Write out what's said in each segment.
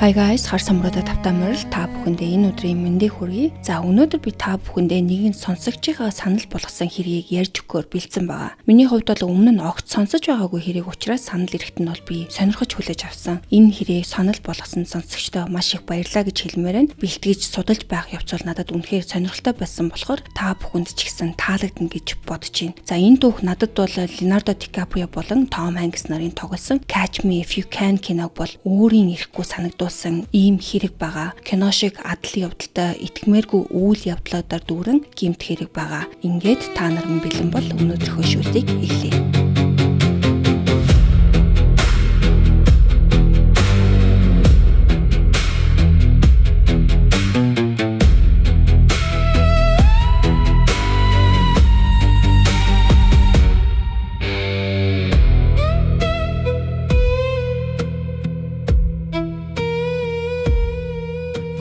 Hi guys, хар самруудаа тавтамаар та бүхэндээ энэ өдрийн мэндийг хүргэе. За өнөөдөр би та бүхэндээ нэгэн сонсогчийнхаа санал болгосон хэргийг ярьж өгөхөөр бэлдсэн байгаа. Миний хувьд бол өмнө нь огт сонсож байгаагүй хэрэг учраас санал ирэхэд нь бол би сонирхож хүлээж авсан. Энэ хэрийг санал болгосон сонсогчдоо маш их баярлалаа гэж хэлмээр байна. Бэлтгэж судалж байх явц бол надад үнэхээр сонирхолтой байсан болохоор та бүхэнд ч гэсэн таалагдана гэж бодож байна. За энэ түүх надад бол Leonardo DiCaprio болон Tom Hanks нарын тоглосон Catch Me If You Can киног бол өөрийн ирэхгүй санагдуулсан ийм хэрэг байгаа. Кино шиг адлын явдалтай итгэмээргүй үйл явдлуудаар дүүрэн гэмт хэрэг байгаа. Ингээд та нар бэлэн бол өнөөдрийнхөө шүлтийг эхлэе.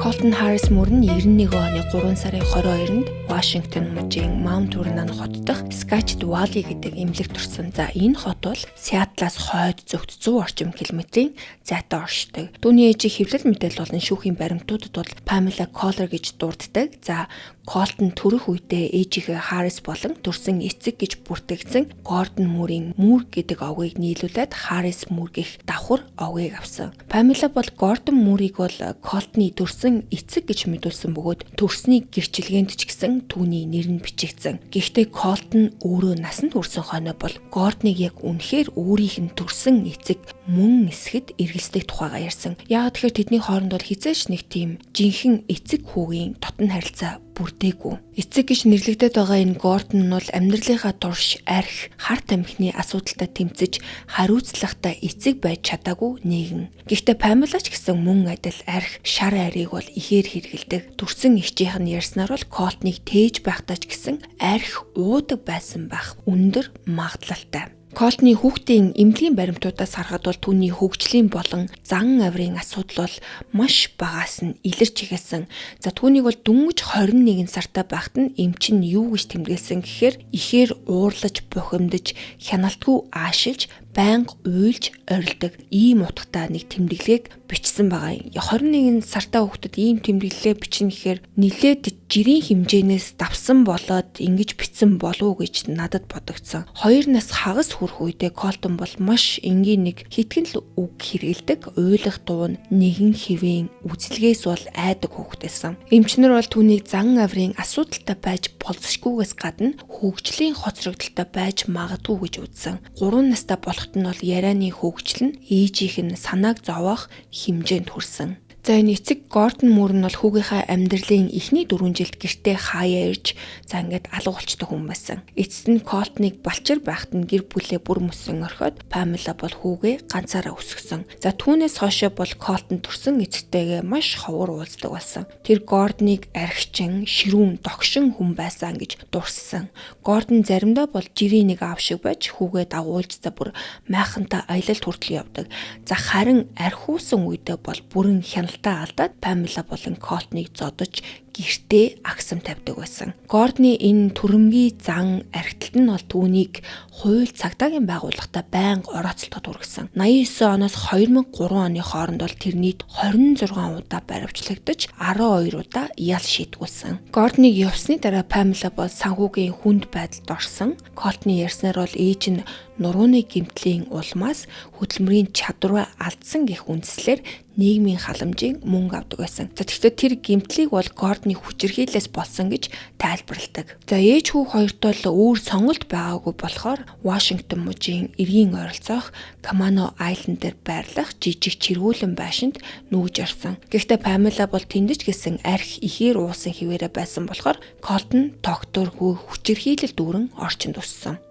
Colton Harris мөр нь 91 оны 3 сарын 22-нд Вашингтон мужийн Маунт Вернон хот дахь Skagit Valley гэдэг эмнэлэг төрсөн. За энэ хот бол Сиэтлаас хойд зөвхт 100 орчим километрийн зайтай оршдог. Түүний ээжийн хэвлэл мэдээлэл болон шүүхийн баримтуудад бол Pamela Collar гэж дурддаг. За Colton төрөх үедээ ээжийнхээ Harris болон төрсөн эцэг гэж бүртгэгдсэн Gordon Moore-ийн Moore гэдэг овгийг нийлүүлээд Harris Moore гэх давхар овгийг авсан. Pamela бол Gordon Moore-ыг бол Colton-ы төрсөн эцэг гэж мэдүүлсэн бөгөөд төрсний гэрчилгээнд ч гэсэн түүний нэр нь бичигдсэн. Гэхдээ Colton өөрөө насанд хүрсэн хойно бол Gordon-ыг яг үнэхээр өөрийнх нь төрсөн эцэг мөн эсэхэд эргэлздэг тухайга ярьсан. Яг тэгэхээр тэдний хооронд бол хизээш нэг тийм жинхэнэ эцэг хүүгийн дотн харилцаа бүрдээгүй. Эцэг гэж нэрлэгдээд байгаа энэ Gordon нь бол амьдралынхаа турш арх, харт амхны асуудалтай тэмцэж хариуцлагатай эцэг байж чадаагүй нэгэн. Гэхдээ Pamela ч гэсэн мөн адил арх, шар арийг бол ихээр хэрэгэлдэг. Төрсөн эгчийнх нь ярьснаар бол Colton-ыг тээж байхдаа ч гэсэн арх уудаг байсан байх өндөр магадлалтай. Colton-ы хүүхдийн эмнэлгийн баримтуудаас харахад бол түүний хөгжлийн болон зан авирын асуудал бол маш багаас нь илэрч ихэсэн. За түүнийг бол дөнгөж 21 сартай байхад нь эмч нь юу гэж тэмдэглэсэн гэхээр ихээр уурлаж, бухимдаж, хяналтгүй аашилж, байнга уйлж орилдог ийм утгатай нэг тэмдэглэгийг бичсэн байгаа. 21 сартай хүүхдэд ийм тэмдэглэлээ бичнэ гэхээр нилээд жирийн хэмжээнээс давсан болоод ингэж бичсэн болов уу гэж надад бодогдсон. 2 нас хагас хүрэх үедээ Colton бол маш энгийн нэг хитгэн л үг хэрэгэлдэг, уйлах дуун, нэгэн хэвэн, үзэлгээс бол айдаг хүүхдээсэн. Эмчнэр бол түүнийг зан авирын асуудалтай байж болзошгүйгээс гадна хөгжлийн хоцрогдолтой байж магадгүй гэж үзсэн. 3 настай болох нь бол ярианы хөгжил нь ээжийнх нь санааг зовоох хэмжээнд хүрсэн. За энэ эцэг Gordon Moore нь бол хүүгийнхаа амьдралын эхний 4 жилд гэртээ хаяа ирж за ингээд алга болчтой хүн байсан. Эцэст нь Colton-ыг балчир байхад нь гэр бүлээ бүр мөсөн орхиод Pamela бол хүүгээ ганцаараа өсгсөн. За түүнээс хойшоо бол Colton төрсөн эцэгтэйгээ маш ховор уулздаг болсон. Тэр Gordon-ыг архичин, ширүүн, догшин хүн байсан гэж дурссан. Gordon заримдаа бол жирийн нэг аав шиг байж хүүгээ дагуулж за бүр майхантай аялалд хүртэл явдаг. За харин архиусан үедээ бол бүрэн хяналтаа алдаад Pamela болон Colton-ыг зодож гэртээ агсам тавьдаг байсан. Gordon-ы энэ түрэмгий зан архиталт нь бол түүнийг хууль цагдаагийн байгууллагатай байнга орооцолдоход хүргэсэн. 89 оноос 2003 оны хооронд бол тэр нийт 26 удаа баривчлагдаж 12 удаа ял шийтгүүлсэн. Gordon-ыг явсны дараа Pamela бол санхүүгийн хүнд байдалд орсон. Colton-ы ярьснаар бол ээж нь нурууны гэмтлийн улмаас хөдөлмөрийн чадвараа алдсан гэх үндслээр нийгмийн халамжийн мөнгө авдаг байсан. За тэгэхээр тэр гэмтлийг бол Gordon-ы хүчирхийлээс болсон гэж тайлбарладаг. За ээж хүү хоёрт бол өөр сонголт байгаагүй болохоор Вашингтон мужийн эргийн ойролцоох Camano Island дээр байрлах жижиг чиргүүлэн байшинд нүүж орсон. Гэхдээ Pamela бол тэндэж гисэн арх ихээр уусан хിവэрэ байсан болохоор Colton тогтворгүй хүчирхийлэл дүүрэн орчинд өссөн.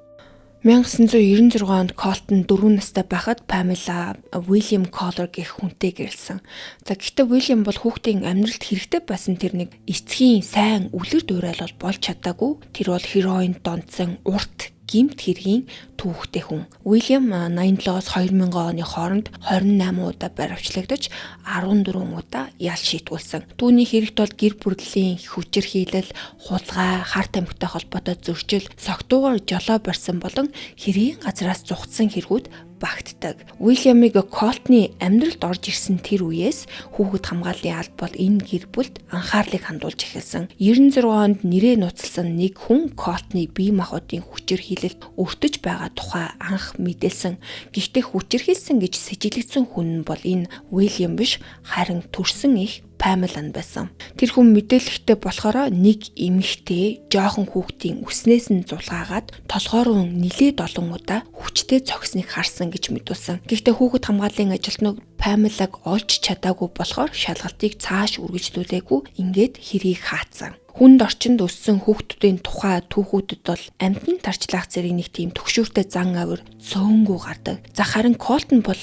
1996 онд Colton 4 настай байхад Pamela William Collar гэх хүнтэй гэрэлсэн. За гэхдээ William бол хүүхдийн амьдралд хэрэгтэй байсан тэр нэг эцгийн сайн үлгэр дуурайл бол болж чадаагүй. Тэр бол хероинд донцсон урт гэмт хэргийн түүхтэй хүн. William 87-оос 2000 оны хооронд 28 удаа баривчлагдаж 14 удаа ял шийтгүүлсэн. Түүний хэрэгт бол гэр бүлийн хүчирхийлэл, хулгай, харт амьттай холбоотой зөрчил, согтуугаар жолоо барьсан болон хэргийн газраас зугтсан хэрэгүүд багтдаг. Уильямыг Колтны амьдралд орж ирсэн тэр үеэс хүүхэд хамгааллын алба бол энэ гэр бүлд анхаарлыг хандуулж эхэлсэн. 96 онд нэрээ нууцлсан нэг хүн Колтны бие махбодын хүчирхийлэлд өртөж байгаа тухай анх мэдээлсэн. Гэхдээ хүчирхийлсэн гэж сэжиглэгдсэн хүн нь бол энэ Уильям биш, харин төрсөн их Памела байсан. Тэр хүн мэдээлэлтэй болохоор нэг эмэгтэй жоохон хүүхдийн үснээс нь зулгаагаад толгоорон нилээд олон удаа хүчтэй цогсныг харсан гэж мэдүүлсэн. Гэхдээ хүүхэд хамгааллын ажилтнууд Памелаг олж чадаагүй болохоор шалгалтыг цааш үргэлжлүүлээгүй, ингээд хэрийг хаацсан. Хүнд орчинд өссөн хүүхдүүдийн тухай түүхүүдэд бол амьтан тарчлах зэрэг нэг тийм төгшөөртэй зан авир цөөнгүү гардаг. За харин Колтон бол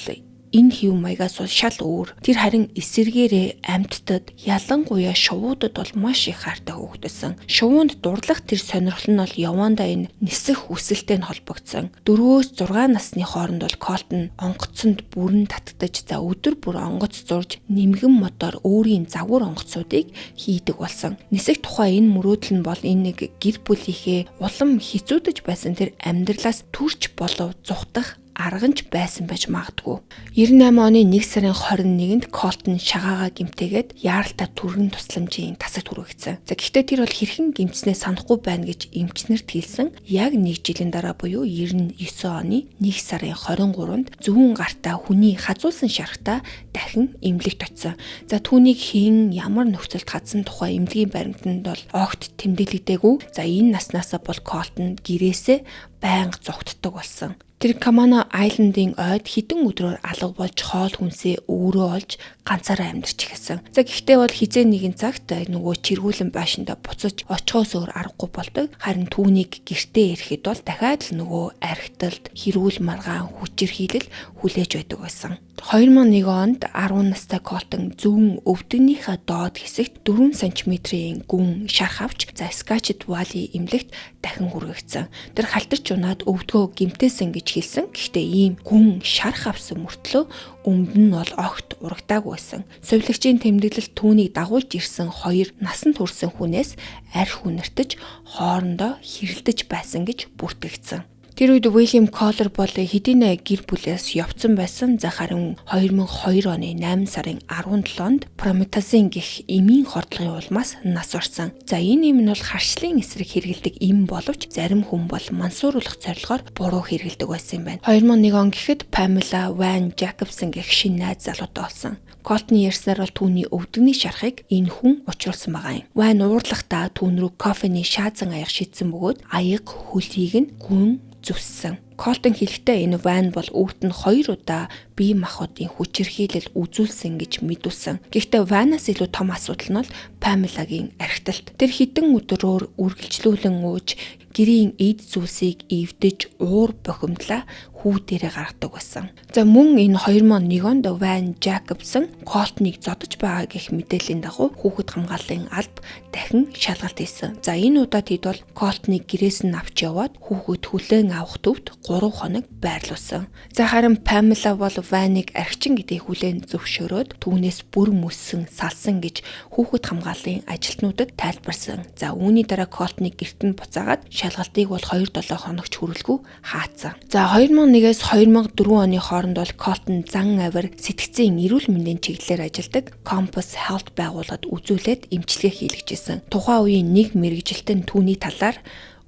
энэ хэв маягаас бол шал өөр. Тэр харин эсэргээрээ амьтдад ялангуяа шувуудад бол маш их хайртай хүүхдсэн. Шувуунд дурлах тэр сонирхол нь бол явандаа энэ нисэх хүсэлтэй нь холбогдсон. 4-6 насны хооронд бол Колтон онгоцонд бүрэн татдаж за өдөр бүр онгоц зурж нэмгэн мотоор өөрийн загвар онгоцуудыг хийдэг болсон. Нисэх тухай энэ мөрөөдөл нь бол энэ нэг гэр бүлийнхээ улам хизүүдэж байсан тэр амьдралаас төрч болов зүхтах арганч байсан байж магадгүй. 98 оны 1 сарын 21-нд Колтон шагаагаа гэмтээгээд яаралтай түргэн тусламжийн тасагт хүрэгдсэн. За гэхдээ тэр бол хэрхэн гэмтснээ санахгүй байна гэж эмчнэрт хэлсэн. Яг 1 жилийн дараа буюу 99 оны 1 сарын 23-нд зүүн гартаа хүний хазуулсан шархтаа дахин эмнэлэгт очсон. За түүнийг хэн ямар нөхцөлд хадсан тухай эмнэлгийн баримтанд бол огт тэмдэглэгдээгүй. За энэ наснаасаа бол Колтон гэрээсээ байнга зогтдог болсон. Тэр Камана Айлендын ойд хэдэн өдрөөр алга болж хоол хүнсээ өөрөө олж ганцаараа амьдарч эхэлсэн. За гэхдээ бол хизээ нэгэн цагт нөгөө чиргүүлэн байшинда буцаж очихоос өөр аргагүй болдог. Харин түүнийг гэртээ ирэхэд бол дахиад л нөгөө архиталд хэрүүл маргаан хүчирхийлэл хүлээж байдаг байсан. 2001 онд 10 настай Колтон зүүн өвдөгнийхээ доод хэсэгт 4 см-ийн гүн шарх авч за Skagit Valley эмнэлэгт дахин хүргэгдсэн. Тэр халтарч унаад өвдгөө гэмтээсэн гэж хэлсэн. Гэхдээ ийм гүн шарх авсан мөртлөө өмд нь бол огт урагдаагүй байсан. Сувилагчийн тэмдэглэлд түүнийг дагуулж ирсэн 2 насанд хүрсэн хүнээс арх үнэртэж хоорондоо хэрэлдэж байсан гэж бүртгэгдсэн. Тэр үед Уильям Коллер бол хэдийн гэр бүлээс явцсан байсан. За харин 2002 оны 8 сарын 17-нд Prometazine гэх эмийн хордлогын улмаас нас орсон. За энэ эм нь бол харшлын эсрэг хэрэгэлдэг эм боловч зарим хүн бол мансууруулах зорилгоор буруу хэрэгэлдэг байсан юм байна. 2001 он гэхэд Pamela Van Jacobson гэх шинэ найз залуутай болсон. Колтны ярьснаар бол түүний өвдөгний шархыг энэ хүн учруулсан байгаа юм. Вайн уурлахдаа түүн рүү кофений шаазан аяг шийдсэн бөгөөд аяг хөлийг нь гүн зүссэн. Колтон хэлэхдээ энэ Вайн бол өөрт нь 2 удаа бие махбодын хүчирхийлэл үзүүлсэн гэж мэдүүлсэн. Гэхдээ Вайнаас илүү том асуудал нь бол Памелагийн архиталт. Тэр хэдэн өдрөөр үргэлжлүүлэн ууж гэрийн эд зүйлсийг эвдэж уур бохимдлаа хүү дээрээ гаргадаг байсан. За мөн энэ 2001 онд Van Jacobson Колтныг зодож байгаа гэх мэдээллийн дагуу хүүхэд хамгааллын алба дахин шалгалт хийсэн. За энэ удаад хэд бол Колтныг гэрээс нь авч яваад хүүхэд хүлээн авах төвд 3 хоног байрлуулсан. За харин Pamela бол Van-ыг архичин гэдгийг хүлээн зөвшөөрөөд түүнээс бүр мөссөн салсан гэж хүүхэд хамгааллын ажилтнуудад тайлбарсан. За үүний дараа Колтныг гэрт нь буцаагаад шалгалтыг бол 2-7 хоногч хүрэлгүй хаацсан. За 2001-ээс 2004 оны хооронд бол Колтон зан авир сэтгцийн эрүүл мэндийн чиглэлээр ажилладаг Compass Health байгууллагад үзүүлээд эмчилгээ хийлгэжсэн. Тухайн үеийн нэг мэрэгжилтэн түүний талаар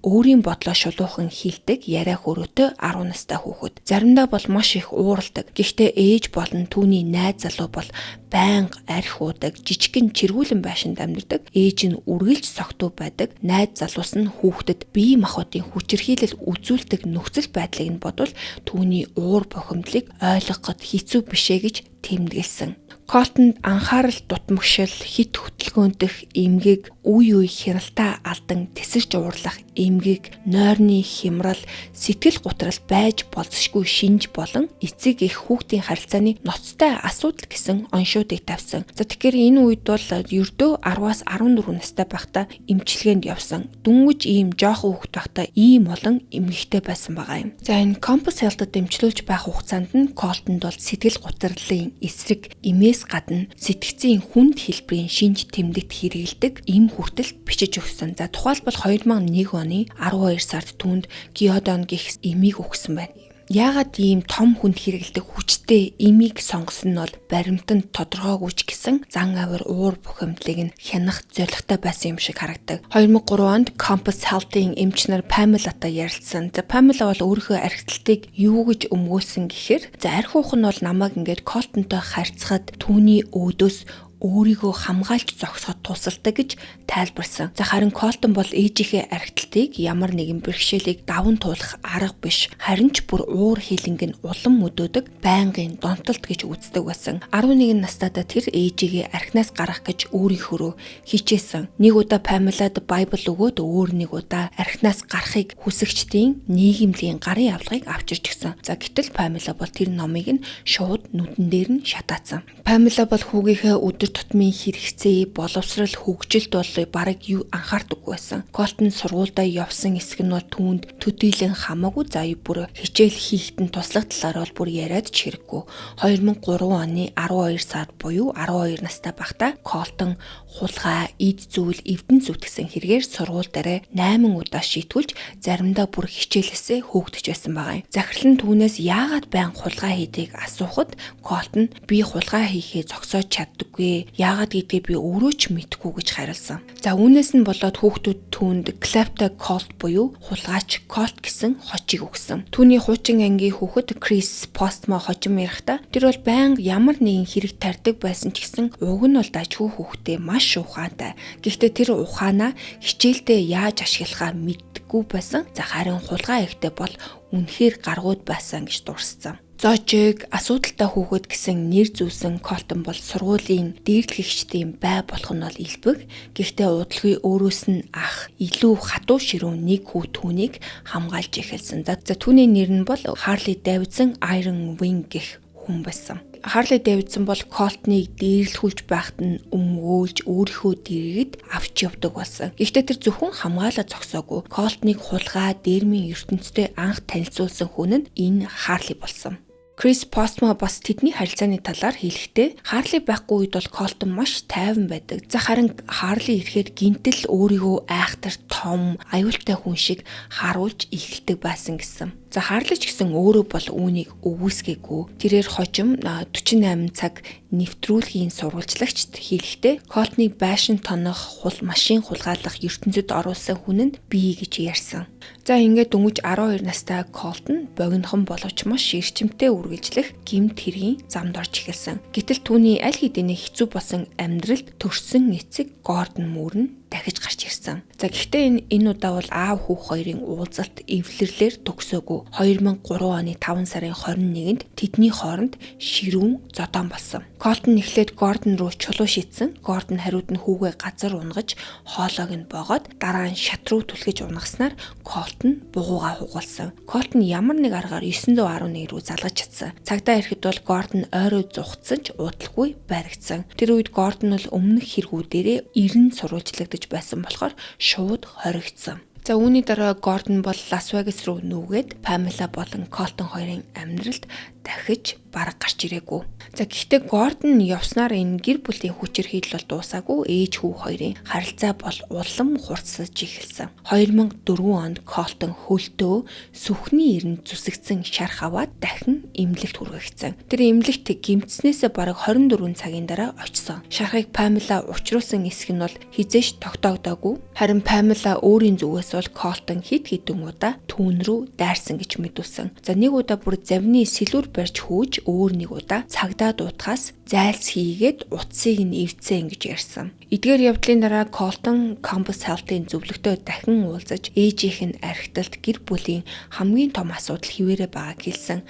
өөрийн бодлоо шулуухан хилдэг яриа хөрөөтэй 10 настай хүүхэд. Заримдаа бол маш их уурладаг. Гэхдээ ээж болон түүний найз залуу бол байнга арх уудаг, жижигхэн чиргүүлэн байшинд амьдардаг. Ээж нь үргэлж согтуу байдаг. Найз залуус нь хүүхдэд бие махбодын хүчирхийлэл үзүүлдэг нөхцөл байдлыг нь бодвол түүний уур бохимдлыг ойлгоход хэцүү бишээ гэж тэмдэглэсэн. Колтонд анхаарал дутмагшил, хит хөтөлгөөнтөх эмгэг, үе үе хяналтаа алдан тесэрч уурлах эмгэг, нойрны хямрал, сэтгэл гутрал байж болзошгүй шинж болон эцэг их хүүхдийн харилцааны ноцтой асуудал гэсэн оншуудыг тавьсан. За тэгэхээр энэ үед бол ердөө 10-аас 14 настай байхдаа эмчилгээнд явсан. Дүнгэж ийм жоохон хүүхэд байхдаа ийм олон эмгэгтэй байсан байгаа юм. За энэ Compass Health-д эмчлүүлж байх хугацаанд нь Колтонд бол сэтгэл гутралын эсрэг эмээс гадна сэтгцийн хүнд хэлбэрийн шинж тэмдэгт хэрэгэлдэг эм хүртэл бичиж өгсөн. За тухайлбал 2001 оны 12 сард түүнд Giodon гэх эмийг өгсөн байна. Яагаад ийм том хүнд хэрэгэлдэг хүчтэй имийг сонгосон нь бол баримтанд тодорхойгүй ч гэсэн зан авир уур бухимдлыг нь хянах зорилготой байсан юм шиг харагдаг. 2003 онд Compass Health-ийн эмч нар Pamela-тай ярилцсан. Pamela бол өөрийнхөө архитектыг юу гэж өмгөөлсөн гэхээр арх уух нь бол намайг ингээд Colton-той харьцахад түүний өөдөөс өөрийгөө хамгаалж зогсоход тусалдаг гэж тайлбарсан. Харин Colton бол ээжийнхээ архитектыг ямар нэгэн бэрхшээлийг даван туулах арга биш, харин ч бүр уур хилэнг нь улам өдөөдөг байнгын донтолт гэж үздэг байсан. 11 настайдаа тэр ээжигээ архинаас гарах гэж өөрийнхөө хичээсэн. Нэг удаа Pamela-д Bible өгөөд өөр нэг удаа архинаас гарахыг хүсэгчдийн нийгэмлэгийн гарын явдлыг авчирч гисэн. Гэтэл Pamela бол тэр номыг нь шууд нүдэн дээр нь шатаацсан. Pamela бол хүүгийнхээ өдөр тутмын хэрэгцээ, боловсрал, хөгжилд бол бараг юу анхаардаггүй байсан. Colton сургуульдаа явсан эсэх нь бол түүнд төдийлөн хамаагүй бүр хичээл хийхэд нь туслах талаар бол бүр яриад ч хэрэггүй. 2003 оны 12 сард буюу 12 настай байхдаа Colton хулгай, эд зүйл, эвдэн зүт гэсэн хэрэгээр сургууль дараа 8 удаа шийтгүүлж заримдаа бүр хичээлээсээ хөөгдөж байсан байгаа юм. Захирал нь түүнээс яагаад байн хулгай хийдгийг асуухад Colton би хулгай хийхээ зогсоож чаддаггүй. Яагаад гэдгийг би өөрөө ч мэдэхгүй гэж хариулсан. Үүнээс нь болоод хүүхдүүд түүнд Clapta Colt буюу хулгайч Colt гэсэн хочийг өгсөн. Түүний хуучин ангийн хүүхэд Chris Postma хожим ярихдаа тэр бол байнга ямар нэгэн хэрэг тарьдаг байсан ч гэсэн уг нь бол дажгүй хүүхдээ маш ухаантай. Гэхдээ тэр ухаанаа хичээлдээ яаж ашиглахаа мэддэггүй байсан. Харин хулгай ихтэй бол үнэхээр гаргууд байсан гэж дурссан. Зоожиг асуудалтай хүүхэд гэсэн нэр зүүсэн Colton бол сургуулийн дээдлэгчдийн бай болох нь бол илбэг. Гэхдээ удалгүй өөрөөс нь ах илүү хатуу ширүүн нэг хүү түүнийг хамгаалж эхэлсэн. Түүний нэр нь бол Harley Davidson Iron Wing гэх хүн байсан. Harley Davidson бол Colton-ыг дээрлэхүүлж байхад нь өмгөөлж өөрийнхөө дэргэд авч явдаг болсон. Гэхдээ тэр зөвхөн хамгаалаад зогсоогүй. Colton-ыг хулгай, дэрмийн ертөнцтэй анх танилцуулсан хүн нь энэ Harley болсон. Chris Postma бас тэдний харилцааны талаар хэлэхдээ Harley байхгүй үед бол Colton маш тайван байдаг. Харин Harley ирэхэд гинтэл өөрийгөө айхтар том, аюултай хүн шиг харуулж эхэлдэг байсан гэсэн. Harley ч гэсэн өөрөө бол үүнийг өвөөсгээгүй. Тэрээр хожим 48 цаг нэвтрүүлгийн сурвалжлагчд хэлэхдээ Colton-ыг байшин тонох, машин хулгайлах ертөнцид оруулсан хүн нь бий гэж ярьсан. Ингээд дөнгөж 12 настай Colton богинохон боловч маш эрчимтэй үргэлжлэх гэмт хэргийн замд орж эхэлсэн. Гэтэл түүний аль хэдийн хэцүү болсон амьдралд төрсөн эцэг Gordon Moore нь дахиж гарч ирсэн. Гэхдээ энэ удаа бол аав хүү хоёрын уулзалт эвлэрлэр төгсөөгүй. 2003 оны 5 сарын 21-нд тэдний хооронд ширүүн зодон болсон. Colton эхлээд Gordon руу чулуу шидсэн. Gordon хариуд нь хүүгээ газар унгаж хоолойг нь богоод дараа нь шат руу түлхэж унгаснаар Colton бугуугаа хугалсан. Colton ямар нэг аргаар 911 рүү залгаж чадсан. Цагдаа ирэхэд бол Gordon ойроо зугтсан ч удалгүй баригдсан. Тэр үед Gordon бол өмнөх хэрэгүүдээрээ 90 сурвалжлагдаж байсан болохоор шууд хоригдсон. Үүний дараа Gordon бол Лас Вегас руу нүүгээд Pamela болон Colton хоёрын амьдралд дахиж бараг гарч ирээгүй. Гэхдээ Gordon явснаар энэ гэр бүлийн хүчирхийлэл бол дуусаагүй. Ээж хүү хоёрын харилцаа бол улам хурцсаж эхэлсэн. 2004 онд Colton хөлтөө сүхний эрэнд зүсэгдсэн шарх аваад дахин эмнэлэгт хүргэгдсэн. Тэр эмнэлэгт гэмтснээсээ бараг 24 цагийн дараа очсон. Шархыг Pamela учруулсан эсэх нь бол хизээш тогтоогдоогүй. Харин Pamela өөрийн зүгээс бол Colton хэд хэдэн удаа түүн рүү дайрсан гэж мэдүүлсэн. Нэг удаа бүр завны сэлүүр барьж хөөж өөр нэг удаа цагдаа дуутахаас зайлс хийгээд утсыг нь эвдсэн гэж ярьсан. Эдгээр явдлын дараа Colton Compass Health-ийн зөвлөгтөө дахин уулзаж ээжийнх нь архитект гэр бүлийн хамгийн том асуудал хിവэрэ байгааг хэлсэн.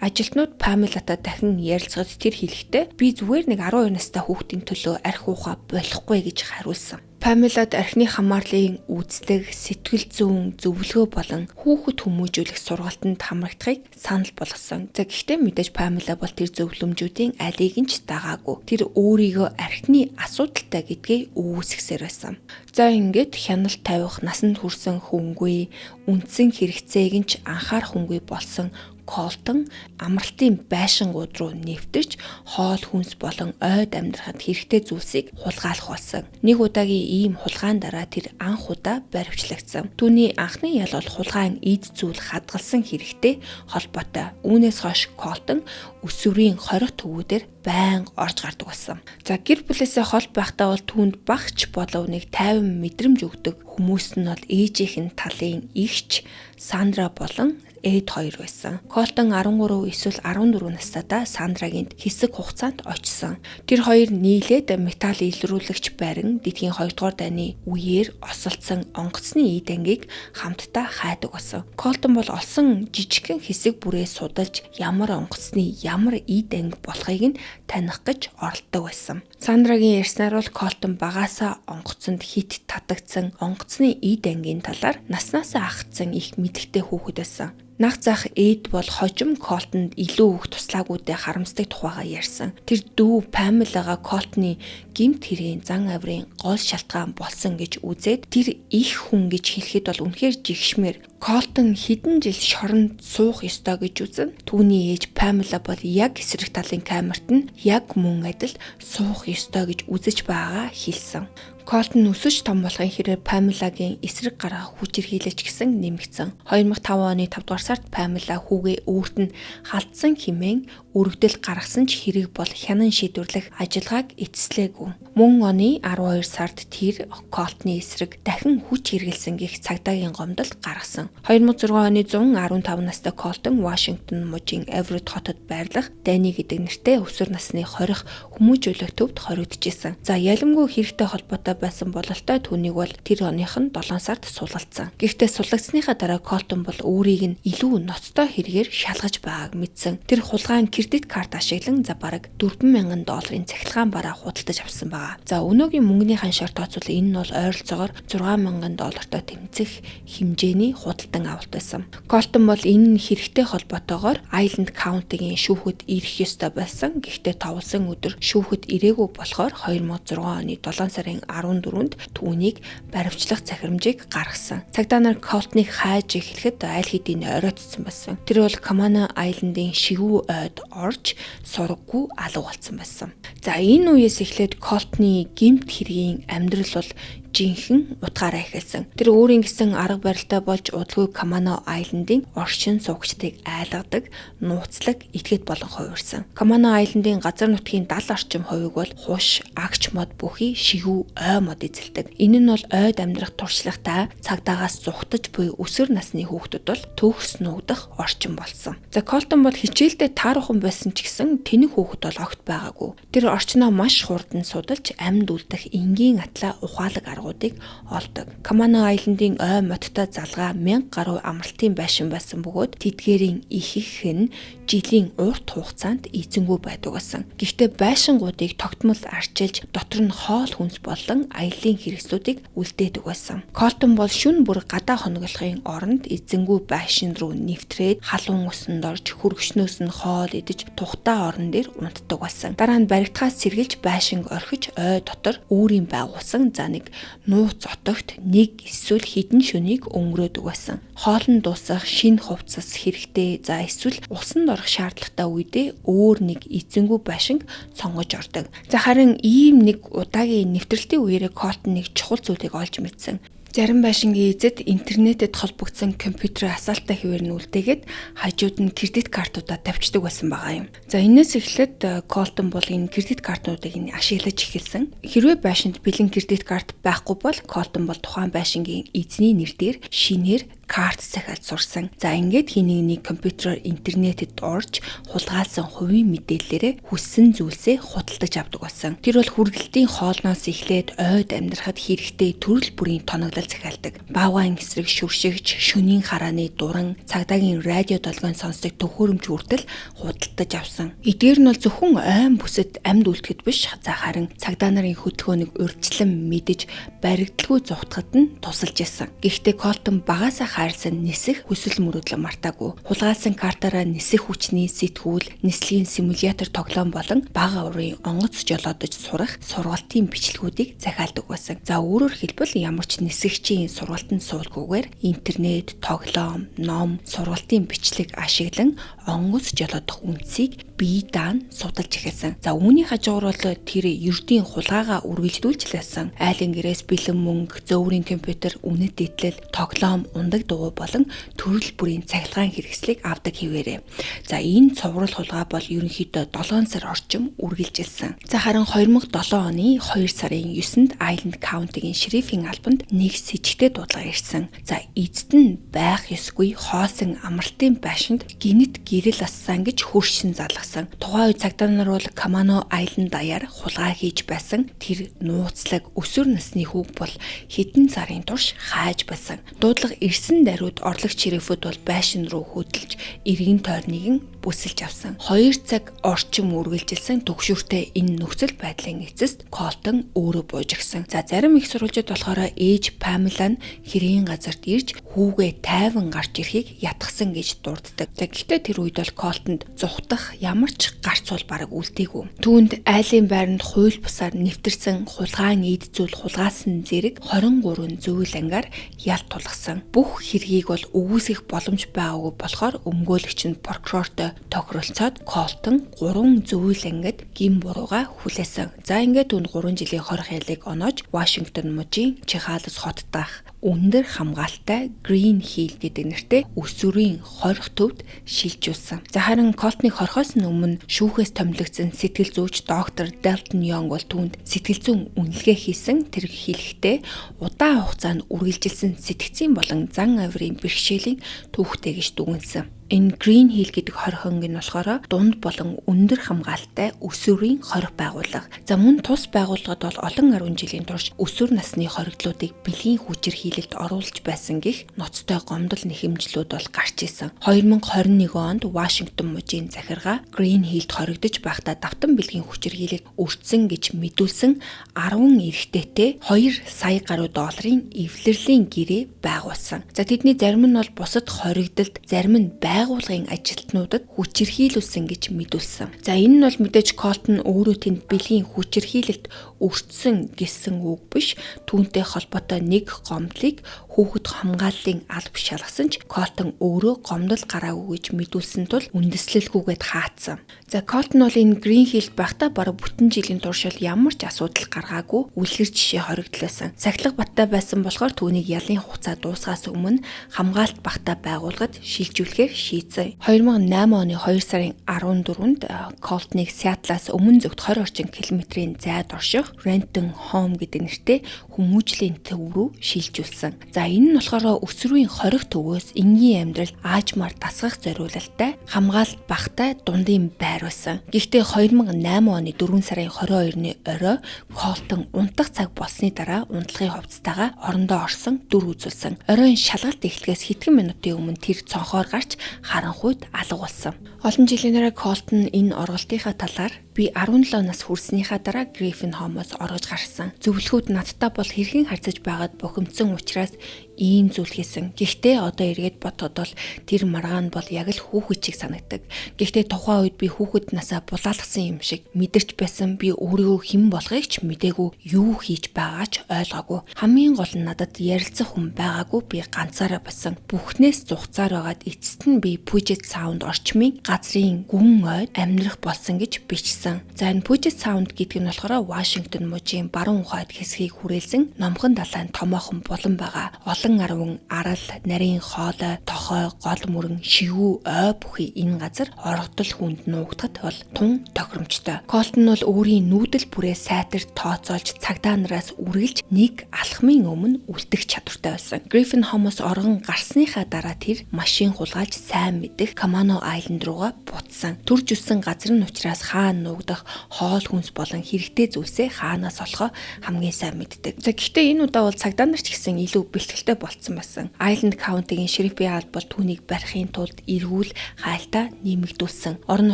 Ажилтнууд Pamela-тай дахин ярилцахад тэр хэлэхдээ би зүгээр нэг 12 настай хүүхдийн төлөө архи ухаа болохгүй гэж хариулсан. Pamela-д архины хамаарлын үздэг, сэтгэл зүйн зөвлөгөө болон хүүхэд хүмүүжүүлэх сургалтанд хамрагдахыг санал болгосон. Гэхдээ мэдээж Pamela бол тэр зөвлөмжүүдийн алийг нь ч дагаагүй. Тэр өөрийгөө архины асуудалтай гэдгээ өвөөсгсээр байсан. Ингээд хяналт тавих насанд хүрсэн хүнгүй, үндсэн хэрэгцээг нь ч анхаарах хүнгүй болсон Колтон амралтын байшингууд руу нэвтэрч хоол хүнс болон ойд амьдрахад хэрэгтэй зүйлсийг хулгайлах болсон. Нэг удаагийн ийм хулгаан дараа тэр анх удаа баривчлагдсан. Түүний анхны ял бол хулгаан эд зүйл хадгалсан хэрэгтэй холбоотой. Үүнээс хойш Колтон өсвөрийн хорих төвүүдээр байнга орж гардаг болсон. За гэр бүлээсээ хол байхдаа бол түүнд багч болов нэг 50 мэдрэмж өгдөг хүмүүс нь бол ээжийнх нь талын игч Сандра болон Эд хоёр байсан. Колтон 13 эсвэл 14 настайдаа Сандрагийн хэсэг хугацаанд очсон. Тэр хоёр нийлээд металл илрүүлэгч барин дэлхийн 2 дугаар дайны үеэр осолдсон онгоцны ид ангийг хамтдаа хайдаг болсон. Колтон бол олсон жижигхэн хэсэг бүрээ судалж ямар онгоцны ямар ид анги болохыг нь таних гэж оролддог байсан. Сандрагийн ярьснаар бол Колтон багаасаа онгоцонд хит татагдсан онгоцны ид ангийн талаар наснаасаа ахацсан их мэдлэгтэй хүүхэд байсан. Нах зах Эд бол хожим Колтонд илүү их туслаагүйдээ харамсдаг тухайгаа ярьсан. Тэр дүү Памелагаа Колтны гэмт хэргийн зан авирын гол шалтгаан болсон гэж үзээд тэр их хүн гэж хэлэхэд бол үнэхээр жигшмээр. Колтон хэдэн жил шоронд суух ёстой гэж үзэн. Түүний ээж Памела бол яг эсрэг талын камерт нь яг мөн адил суух ёстой гэж үзэж байгаа хэлсэн. Колтон өсөж том болохын хэрээр Памелагийн эсрэг гаргах хүч хэрхийлэж гисэн нэмэгдсэн. 2005 оны 5 дугаар сард Памела хүүгээ өөрт нь халдсан хэмээн өргөдөл гаргасан ч хэрэг бол хянан шийдвэрлэх ажиллагааг эцэслээгүй. Мөн оны 12 сард тэр Колтны эсрэг дахин хүч хэрхийлсэн гэх цагдаагийн гомдол гаргасан. 2006 оны 115 настай Колтон Вашингтон мужийн Эверетт хотод байрлах Дани гэдэг нэртэй өсвөр насны хорих хүмүүжүүлэх төвд хоригдчихсэн. За ялимгүй хэрэгтэй холбоотой байсан бололтой түүнийг бол тэр оных нь 7 сард сулалцсан. Гэхдээ сулагдсныхаа дараа Колтон бол өөрийг нь илүү ноцтой хэрэгээр шалгаж байгааг мэдсэн. Тэр хулгаан кредит карт ашиглан за бараг $4,000 цахилгаан бараа худалдаж авсан байгаа. За өнөөгийн мөнгөний ханшаар тооцвол энэ нь бол ойролцоогоор $6,000 тэмцэх хэмжээний худалдан авалт байсан. Колтон бол энэ хэрэгтэй холбоотойгоор Айленд Каунтигийн шүүхэд ирэх ёстой байсан. Гэхдээ товлсон өдөр шүүхэд ирээгүй болохоор 2006 оны 7 сарын 14-нд түүнийг баривчлах захирамжийг гаргасан. Цагдаа нар Колтныг хайж эхлэхэд аль хэдийн оройтсон байсан. Тэр бол Камана Айлендын шигүү ойд орж сураггүй алга болсон байсан. За энэ үеэс эхлээд Колтны гэмт хэргийн амьдрал бол жинхэнэ утгаараа эхэлсэн. Тэр өөрийн гэсэн арга барилтай болж удалгүй Камано Айлендын оршин суугчдыг айлгадаг, нууцлаг, этгээд болон хувирсан. Камано Айлендын газар нутгийн 70 орчим хувийг бол хуш, агч мод бүхий шигүү ой мод эзэлдэг. Энэ нь бол ойд амьдрах туршлагатай цагдаагаас зугтаж буй өсвөр насны хүүхдүүд бол төгс нуугдах орчин болсон. За Колтон бол хичээлдээ тааруухан байсан ч гэсэн тэнэг хүүхэд бол огт байгаагүй. Тэр орчноо маш хурдан судалж амьд үлдэх энгийн атлаа ухаалаг аргуудыг олдог. Камано Айлендын ой модтой залгаа 1000 гаруй амралтын байшин байсан бөгөөд тэдгээрийн их нь жилийн урт хугацаанд эзэнгүй байдаг байсан. Гэхдээ байшингуудыг тогтмол арчилж дотор нь хоол хүнс болон аяллаа хэрэгслүүдийг үлдээдэг байсан. Колтон бол шүн бүр гадаа хоноглохын оронд эзэнгүй байшин руу нэвтрээд халуун усанд орж хөргөчнөөс нь хоол идэж тухтаа орон дээр унтдаг байсан. Дараа нь баригдахаас сэргэлж байшинг орхиж ой дотор өөрийн байгуулсан за нэг нууц отогт нэг эсвэл хэдэн шөнийг өнгөрөөдөг байсан. Хоолн дуусах шинэ хувцас хэрэгтэй за эсвэл усанд орох шаардлагатай үедээ өөр нэг эзэнгүй байшинг сонгож ордог. За харин ийм нэг удаагийн нэвтрэлтийн үеэрээ Колтон нэг чухал зүйлийг олж мэдсэн. Зарим байшингийн эзэд интернетэд холбогдсон компьютерийн асаалтаа хэвээр нь үлдээгээд хажууд нь кредит картуудаа тавьчихдаг байсан байгаа юм. За энэс эхлээд Колтон бол энэ кредит картуудыг ашиглаж эхэлсэн. Хэрвээ байшинд бэлэн кредит карт байхгүй бол Колтон бол тухайн байшингийн эзний нэр дээр шинээр карт захиалж сурсан. За ингээд хийнэ компьютероор интернетэд орж хулгайлсан хувийн мэдээллээрээ хүссэн зүйлсээ худалдаж авдаг болсон. Тэр бол хүргэлтийн хоолноос эхлээд ойд амьдрахад хэрэгтэй төрөл бүрийн тоноглол захиалдаг. Баавгайн эсрэг шүршигч, шөнийн харааны дуран, цагдаагийн радио долгион сонсдог төхөөрөмж хүртэл худалдаж авсан. Эдгээр нь бол зөвхөн ойн бүсэд амьд үлдэхэд биш, за харин цагдаа нарын хөдөлгөөнийг урьдчилан мэдэж баригдалгүй зугтахад нь тусалж исэн. Гэхдээ Колтон багаасаа хайрсан нисэх хүсэл мөрөөдлөө мартаагүй. Хулгайлсан картаараа нисэх хүчний сэтгүүл, нислэгийн симулятор тоглоом болон бага урын онгоц жолоодож сурах сургалтын бичлэгүүдийг захиалдаг байсан. За өөрөөр хэлбэл ямар ч нисгэгчийн сургалтанд суулгүйгээр интернет, тоглоом, ном, сургалтын бичлэг ашиглан онгоц жолоодох үндсийг бие даан судалж эхэлсэн. За үүний хажуугаар бол тэр ердийн хулгайгаа үргэлжлүүлжлээсэн. Айлын гэрээс бэлэн мөнгө, зөөврийн компьютер, үнэт эдлэл, тоглоом, ундаг дугуй болон төрөл бүрийн цахилгаан хэрэгслийг авдаг хിവэрээ. За энэ цовруул хулгай бол ерөнхийдөө 7 сар орчим үргэлжилсэн. За харин 2007 оны 2 сарын 9-нд Island County-гийн шерифийн албанд нэг с сэжигтэй дуудлага ирсэн. За эцэд нь байх ёсгүй хоосон амралтын байшинд гинэт гэрэл ассан гэж хөршин залгасан. Тухайн үед цагдаа нар бол Камано Island даяар хулгай хийж байсан. Тэр нууцлаг өсвөр насны хүүг бол хэдэн сарын турш хайж байсан. Дуудлага ирсэн даруйд орлогч шерифүүд бол байшин руу хөдөлж эргэн тойрныг нь бүсэлж авсан. 2 цаг орчим үргэлжилсэн түгшүүртэй энэ нөхцөл байдлын эцэст Колтон өөрөө буужигсан. За зарим их сурвалжууд болохоор ээж Памела нь хэргийн газарт ирж хүүгээ тайван гарч ирэхийг ятгсан гэж дурддаг. За гэхдээ тэр үед бол Колтонд зүхтах ямар ч гарц бол бараг үлдээгүй. Түүнд айлын байранд хууль бусаар нэвтэрсэн хулгаан эд зүйл хулгаасан зэрэг 23 зүйл ангаар ялт тулгасан. Бүх хэргийг бол өгөөсгөх боломж байгаагүй болохоор өмгөөлөгч нь прокурортой тохиролцоод Колтон 3 зүйл ангид гин бурууга хүлээсэн. За ингээд түүнд 3 жилийн хорих ялыг оноож Вашингтон мужийн Чихалс хот дах өндөр хамгаалалттай Green Hill гэдэг нэртэй өсвөрийн хорих төвд шилжүүлсэн. За харин Колтны хорхоос өмнө шүүхээс томилогдсон сэтгэл зүйч доктор Dalton Young бол түүнд сэтгэл зүйн үнэлгээ хийсэн. Тэр хэлэхдээ удаан хугацаанд үргэлжилсэн сэтгцийн болон зан авирын бэрхшээлийн түүхтэй гэж дүгнсэн. Энэ Green Hill гэдэг хорхонг нь болохоор дунд болон өндөр хамгаалалттай өсвөрийн хорих байгууллага. За мөн тус байгууллагад бол олон 10 жилийн турш өсвөр насны хоригдлуудыг бэлгийн хүчээр хийлэлд оруулж байсан гэх ноцтой гомдол нэхэмжлүүд бол гарч исэн. 2021 онд Вашингтон мужийн захиргаа Green Hill-д хоригдож байхдаа давтан бэлгийн хүчээр хийлэлд өртсөн гэж мэдүүлсэн 10 эрэгтэйтэй 2 сая гаруй долларын эвлэрлийн гэрээ байгуулсан. За тэдний зарим нь бол бусад хоригдолд, зарим нь байгууллагын ажилтнуудад хүчирхийлүүлсэн гэж мэдүүлсэн. За энэ нь бол мэдээж Колтон өөрөө тэнд бэлгийн хүчирхийлэлд өртсөн гэсэн үг биш. Түүнтэй холбоотой нэг гомдлыг хүүхэд хамгааллын алба шалгасан ч Колтон өөрөө гомдол гараагүй гэж мэдүүлсэн тул үндэслэлгүйгээд хаацсан. За Колтон бол энэ Green Hill-д байхдаа бараг бүтэн жилийн турш ямар ч асуудал гаргаагүй үлгэр жишээ хоригдлоосон. Сахилга баттай байсан болохоор түүнийг ялын хугацаа дуусгаас өмнө хамгаалалт багтаа байгууллагад шилжүүлэхээр шийдсэн. 2008 оны 2 сарын 14-нд Колтныг Сиэтлаас өмнө зөвхт 20 орчим километрийн зайд орших Renton Home гэдэг нэртэй хүмүүжлийн төв рүү шилжүүлсэн. За энэ нь болохоор өсвөрийн хорих төвөөс энгийн амьдрал аажмаар дасгах зориулалттай хамгаалалт багтай дундын байр байсан. Гэхдээ 2008 оны 4 сарын 22-ны орой Колтон унтах цаг болсны дараа унтлагын хувцастайгаа орондоо орсон дүр үзүүлсэн. Оройн шалгалт эхлэхээс хэдхэн минутын өмнө тэр цонхоор гарч харанхуйд алга болсон. Олон жилийн дараа Колтон энэ оргилтынхаа талаар би 17 нас хүрснийхаа дараа Griffin Home-оос орж гарсан. Зөвлөхүүд надтай бол хэрхэн харьцаж байгаад бухимдсан учраас ийм зүйл хийсэн. Гэхдээ одоо эргээд бодоход бол тэр маргаан бол яг л хүүхэд шиг санагдаг. Гэхдээ тухайн үед би хүүхэд насаа булаалгасан юм шиг мэдэрч байсан. Би өөрийгөө хэн болохыг ч мэдээгүй, юу хийж байгаа ч ойлгоогүй. Хамгийн гол нь надад ярилцах хүн байгаагүй, би ганцаараа байсан. Бүхнээс зугацаар байгаад эцэст нь би Puget Sound орчмын газрын гүн ойд амьдрах болсон гэж бичсэн. За энэ Puget Sound гэдэг нь болохоор Вашингтон мужийн баруун ухаад хэсгийг хүрээлсэн номхон далайн томоохон булан байгаа. Олон арван арал, нарийн хоолой, тохой, гол мөрөн, шивүү, ой бүхий энэ газар оргодол хүнд нуугдахад бол тун тохиромжтой. Колтон бол өөрийн нүүдэл бүрээ сайтар тооцоолж цагдаа нараас үргэлж нэг алхмын өмнө үлдэх чадвартай байсан. Griffin Home-оос оргон гарсныхаа дараа тэр машин хулгайлж сайн мэдэх Камано Island руугаа буцсан. Төрж өссөн газар нь учраас хаана нуугдах хоол хүнс болон хэрэгтэй зүйлсээ хаанаас олохоо хамгийн сайн мэддэг. За гэхдээ энэ удаа бол цагдаа нар ч гэсэн илүү бэлтгэлтэй болцсон байсан. Island County-гийн шерифийн албал түүнийг барихын тулд эргүүл хайлтаа нэмэгдүүлсэн. Орон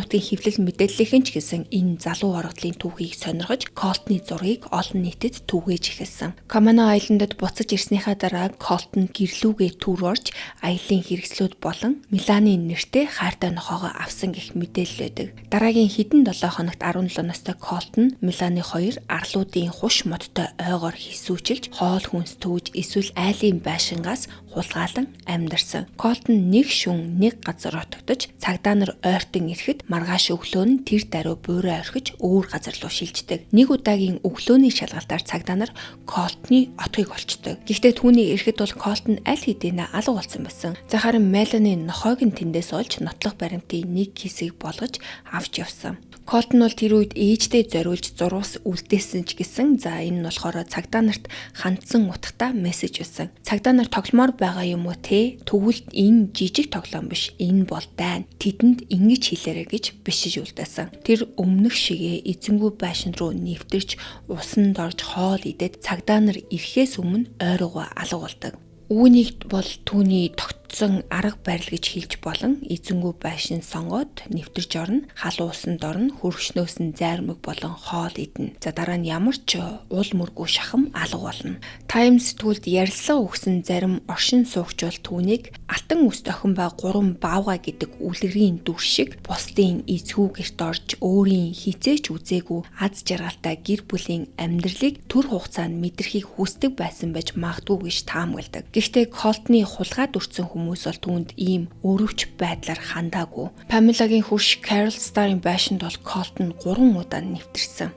нутгийн хэвлэл мэдээллийнхэн ч гэсэн энэ залуу оргодлын түүхийг сонирхож Colton-ы зургийг олон нийтэд түгээж эхэлсэн. Kamana Island-д буцаж ирснийхаа дараа Colton гэрлүүгээ төр орж аялын хэрэгслүүд болон Melanie нэртэй хайртай нохоогоо авсан гэх мэдээлэл байдаг. Дараагийн хэдэн 7 хоногт 17 настай Colton, Melanie хоёр арлуудын хуш модтой ойгоор хисүүчилж, хоол хүнс төвж эсвэл айлын байшингаас хулгаалan амьдарсан. Colton нэг шөнө нэг газар отогдож, цагдаа нар ойртон ирэхэд маргааш өглөө нь тэр даруй буурай орхиж өөр газар руу шилждэг. Нэг удаагийн өглөөний шалгалтаар цагдаа нар Colton-ы отгийг олчдог. Гэхдээ түүний ирэхэд бол Colton аль хэдийнэ алга болсон байсан. За харин Melanie нохойг нь тэндээс олж нотлох баримтын нэг хэсгийг болгож авч явсан. Colton бол тэр үед ээждээ зориулж зурвас үлдээсэн ч гэсэн за энэ нь болохоор цагдаа нарт хандсан утгатай мессеж байсан. Цагдаа нар тогломоор байгаа юм уу те? Тэгвэл энэ жижиг тоглоом биш. Энэ бол дайн. Тэдэнд ингэж хэлээрэй гэж бишиж үлдээсэн. Тэр өмнөх шигээ эзэнгүй байшин руу нэвтэрч усанд орж хоол идээд цагдаа нар ирэхээс өмнө ойрогоо алга болдог. Үүнийг бол түүний тогтсон арга барил гэж хэлж болон эзэнгүй байшин сонгоод нэвтэрж орно, халуун усанд орно, хөргөчнөөс нь зайрмаг болон хоол идэнэ. За дараа нь ямар ч уул мөргүү шахам алга болно. Times сэтгүүлд ярилцлага өгсөн зарим оршин суугчвал түүнийг алтан үс охин ба 3 баавга гэдэг үлгэрийн дүр шиг бусдын эзгүй гэрт орж өөрийн хизээч үзээгүй аз жаргалтай гэр бүлийн амьдралыг төр хугацаанд мэдрэхийг хүсдэг байсан байж магадгүй гэж таамагладаг. Гэхдээ Colton-ы хулгаад өртсөн хүмүүс бол түүнд ийм өрөвч байдлаар хандаагүй. Pamela-гийн хөрш Carol Starr-ын байшинд бол Colton 3 удаа нэвтэрсэн.